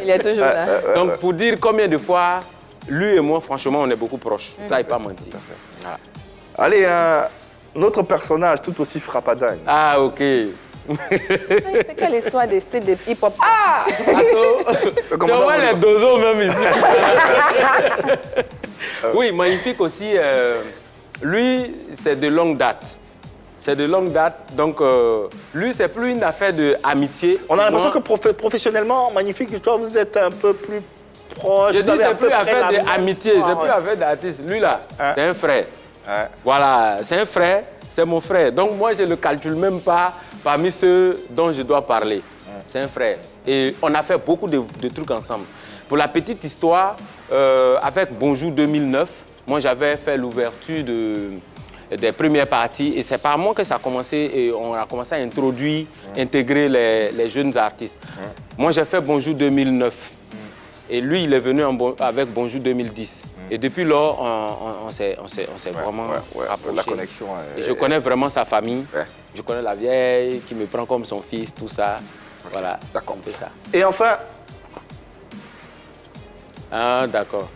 Il est toujours là. Donc, pour dire combien de fois, lui et moi, franchement, on est beaucoup proches. Ça, il n'est pas menti. Voilà. Allez, notre personnage tout aussi frappadingue. Ah, OK. C'est quelle histoire des styles de hip-hop? Ah! Attends, tu vois les dozos même ici. Oui, magnifique aussi. Lui, c'est de longue date. C'est de longue date. Donc, lui, c'est plus une affaire d'amitié. On a l'impression que professionnellement, magnifique, toi, vous êtes un peu plus proche. Je dis, c'est plus affaire d'amitié, c'est plus affaire d'artiste. Lui, là, c'est un frère. Voilà, c'est un frère, c'est mon frère. Donc, moi, je ne le calcule même pas parmi ceux dont je dois parler. C'est un frère. Et on a fait beaucoup de trucs ensemble. Pour la petite histoire, avec Bonjour 2009, moi, j'avais fait l'ouverture des premières parties. Et c'est par moi que ça a commencé. Et on a commencé à introduire, intégrer les jeunes artistes. Moi, j'ai fait Bonjour 2009. Et lui, il est venu avec Bonjour 2010. Et depuis lors, on s'est vraiment rapprochés. La connexion. Et je connais vraiment sa famille. Je connais la vieille qui me prend comme son fils, tout ça. Voilà. D'accord. Un peu ça. Et enfin... Ah, d'accord.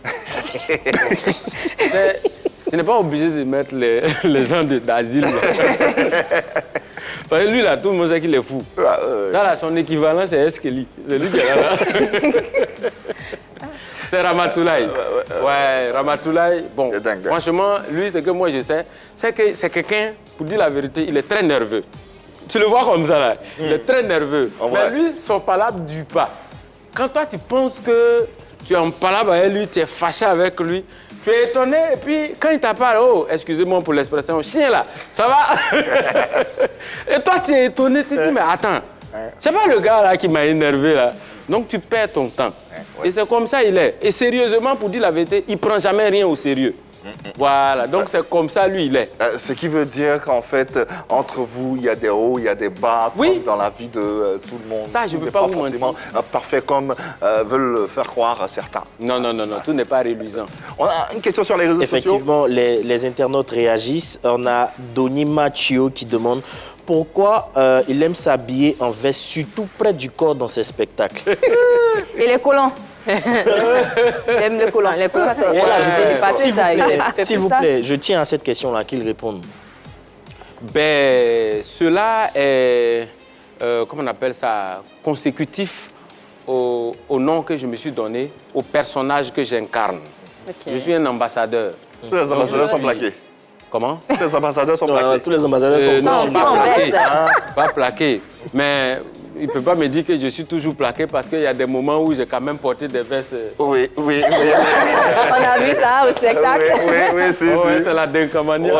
Tu n'es pas obligé de mettre les gens d'asile. Parce que lui, là, tout le monde sait qu'il est fou. Là, son équivalent, c'est Eskeli. C'est lui qui est là. C'est Ramatoulaye. Ouais, Ramatoulaye. Bon, franchement, lui, ce que moi je sais, c'est que c'est quelqu'un, pour dire la vérité, il est très nerveux. Tu le vois comme ça, là. Il est très nerveux. Mais lui, son palabre ne dure pas. Quand toi, tu penses que tu es en palabre avec lui, tu es fâché avec lui, tu es étonné, et puis quand il t'appelle, oh, excusez-moi pour l'expression, chien là, ça va? Et toi, tu es étonné, tu te dis, mais attends, c'est pas le gars là qui m'a énervé là. Donc tu perds ton temps. Et c'est comme ça il est. Et sérieusement, pour dire la vérité, il prend jamais rien au sérieux. Voilà, donc c'est comme ça lui il est. Ce qui veut dire qu'en fait, entre vous, il y a des hauts, il y a des bas, comme dans la vie de tout le monde. Ça, je ne peux pas vous mentir. Parfait comme veulent faire croire certains. Non, tout n'est pas reluisant. On a une question sur les réseaux sociaux. Effectivement, les internautes réagissent. On a Donny Machio qui demande pourquoi il aime s'habiller en veste, surtout près du corps dans ses spectacles. Et les collants. Il aime les collants. Les collants, c'est dépassé ça. S'il vous plaît, je tiens à cette question-là, qu'il réponde. Ben, cela est, comment on appelle ça, consécutif au nom que je me suis donné, au personnage que j'incarne. Je suis un ambassadeur. Tous les ambassadeurs sont plaqués. Comment? Tous les ambassadeurs sont plaqués. Tous les ambassadeurs sont plaqués. Pas plaqués. Mais il ne peut pas me dire que je suis toujours plaqué parce qu'il y a des moments où j'ai quand même porté des vestes. Oui. On a vu ça au spectacle. Oui, c'est la Dinkamania.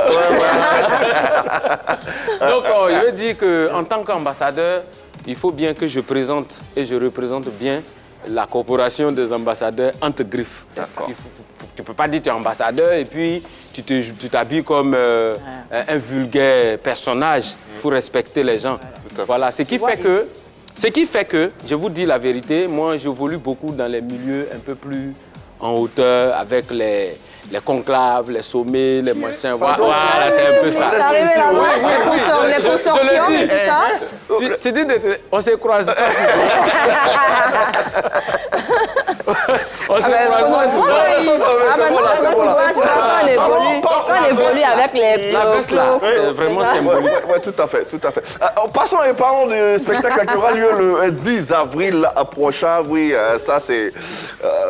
Donc, je veux dire qu'en tant qu'ambassadeur, il faut bien que je présente et je représente bien la corporation des ambassadeurs entre griffes. Tu ne peux pas dire que tu es ambassadeur et puis tu t'habilles comme un vulgaire personnage. Il faut respecter les gens. Voilà, ce qui fait que, je vous dis la vérité, moi j'évolue beaucoup dans les milieux un peu plus en hauteur, avec les conclaves, les sommets, les machins. Voilà, c'est un peu ça. Les consortiums et tout ça. Tu dis, on s'est croisés. On s'est croisés. On évolue avec les la veste là, c'est vraiment symbolique. Oui, tout à fait. Passons et parlons du spectacle qui aura lieu le 10 avril prochain. Oui, ça c'est...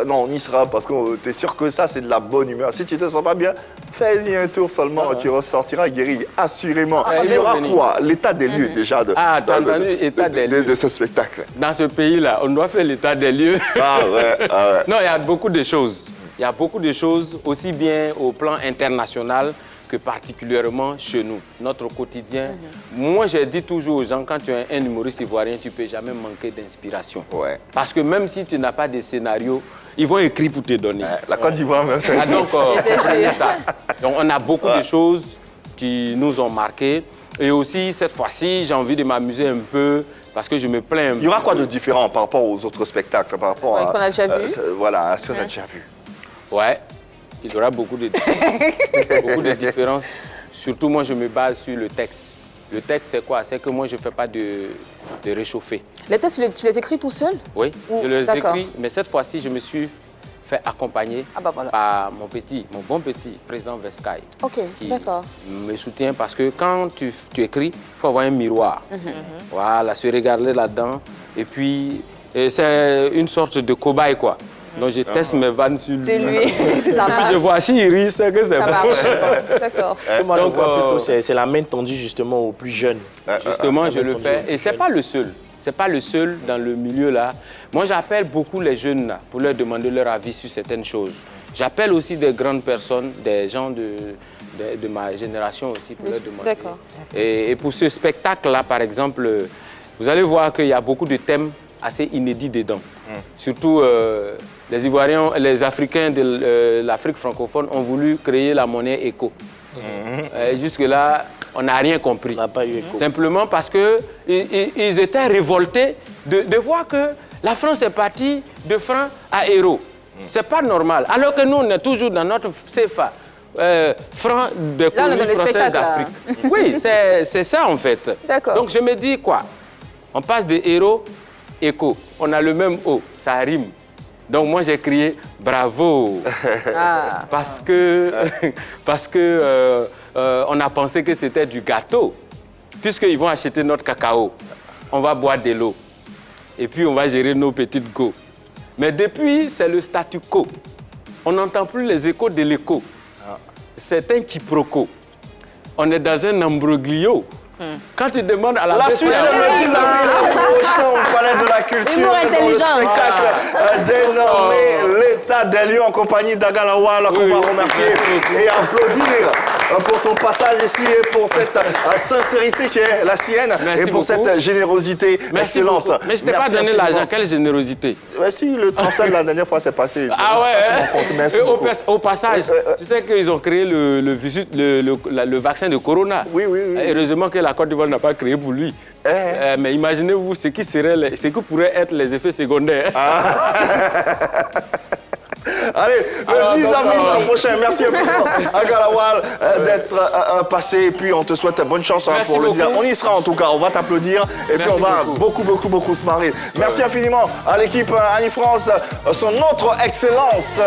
non, on y sera parce que tu es sûr que ça c'est de la bonne humeur. Si tu te sens pas bien, fais-y un tour seulement, tu ressortiras guéri, assurément. Il y aura quoi? L'état des lieux déjà de ce spectacle. Dans ce pays-là, on doit faire l'état des lieux. Non, il y a beaucoup de choses. Il y a beaucoup de choses, aussi bien au plan international que particulièrement chez nous, notre quotidien. Moi, je dis toujours aux gens, quand tu es un humoriste ivoirien, tu ne peux jamais manquer d'inspiration. Parce que même si tu n'as pas de scénario, ils vont écrire pour te donner. La Côte d'Ivoire même, c'est donc, donc, on a beaucoup de choses qui nous ont marqués. Et aussi, cette fois-ci, j'ai envie de m'amuser un peu parce que je me plains un peu. Il y aura quoi de différent par rapport aux autres spectacles, par rapport à... qu'on a déjà vu. Voilà, ce qu'on a déjà vu. Ouais, il y aura beaucoup de différences. Beaucoup de différences. Surtout, moi, je me base sur le texte. Le texte, c'est quoi? C'est que moi, je ne fais pas de réchauffer. Les textes, tu les écris tout seul? Oui, je les D'accord. écris, mais cette fois-ci, je me suis fait accompagner Voilà. par mon bon petit président Vescaille. Ok, Qui d'accord. me soutient parce que quand tu écris, il faut avoir un miroir. Voilà, se regarder là-dedans. Et puis, c'est une sorte de cobaye, quoi. Donc, je teste mes vannes sur lui. C'est lui. Ça marche. Je vois s'il rit, c'est que c'est Ça bon. marche. D'accord. Ce que moi, Donc, je vois plutôt, c'est la main tendue justement aux plus jeunes. Justement, je le fais. Et ce n'est pas le seul. Ce n'est pas le seul dans le milieu là. Moi, j'appelle beaucoup les jeunes là pour leur demander leur avis sur certaines choses. J'appelle aussi des grandes personnes, des gens de ma génération aussi pour leur demander. D'accord. Et pour ce spectacle-là, par exemple, vous allez voir qu'il y a beaucoup de thèmes assez inédits dedans. Surtout, les Ivoiriens, les Africains de l'Afrique francophone ont voulu créer la monnaie éco. Jusque-là, on n'a rien compris. On n'a pas eu écho. Simplement parce qu'ils étaient révoltés de voir que la France est partie de francs à euros. C'est pas normal. Alors que nous, on est toujours dans notre CFA. Francs de Là, on est dans colonie le française spectacle, là. d'Afrique. Oui, c'est ça en fait. D'accord. Donc je me dis quoi? On passe de héros, éco. On a le même O, ça rime. Donc moi j'ai crié bravo. Ah. Parce que on a pensé que c'était du gâteau. Puisqu'ils vont acheter notre cacao, on va boire de l'eau. Et puis on va gérer nos petites go. Mais depuis, c'est le statu quo. On n'entend plus les échos de l'écho. C'est un quiproquo. On est dans un imbroglio. Quand tu demandes à La suite de le 10 avril prochain au Palais de la Culture, Humour dans le intelligent. spectacle dénommé L'État des lieux en compagnie d'Agalawal, qu'on va remercier et applaudir pour son passage ici et pour cette sincérité qui est la sienne. Merci et pour beaucoup. cette générosité, Merci excellence. beaucoup. Mais je t'ai pas Merci donné infiniment. l'argent, quelle générosité. Ouais, si, le transfert de la dernière fois s'est passé. Ah ouais, hein? Merci Et beaucoup. au passage, tu sais qu'ils ont créé le vaccin de Corona. Oui, oui, oui. Heureusement que la Côte d'Ivoire n'a pas créé pour lui. Mais imaginez-vous ce qui pourraient être les effets secondaires. Allez, le 10 avril prochain, merci infiniment à Galawal d'être passé. Et puis, on te souhaite bonne chance Merci pour le beaucoup. dire. On y sera en tout cas, on va t'applaudir. Et puis, on va beaucoup se marrer. Merci infiniment à l'équipe Annie France, son autre excellence,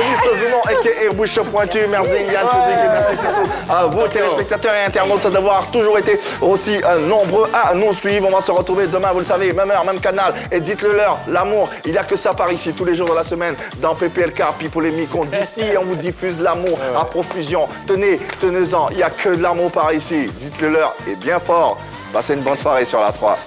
Elise Zounon, a.k.a. Bouche Pointue. Merci Yann Choubik et merci surtout à vous, téléspectateurs et internautes, d'avoir toujours été aussi nombreux à nous suivre. On va se retrouver demain, vous le savez, même heure, même canal. Et dites-le leur, l'amour, il n'y a que ça par ici, tous les jours de la semaine. Dans PPLK, Pipolémique, on distille et on vous diffuse de l'amour à profusion. Tenez-en, il n'y a que de l'amour par ici. Dites-le leur et bien fort. Passez une bonne soirée sur la 3.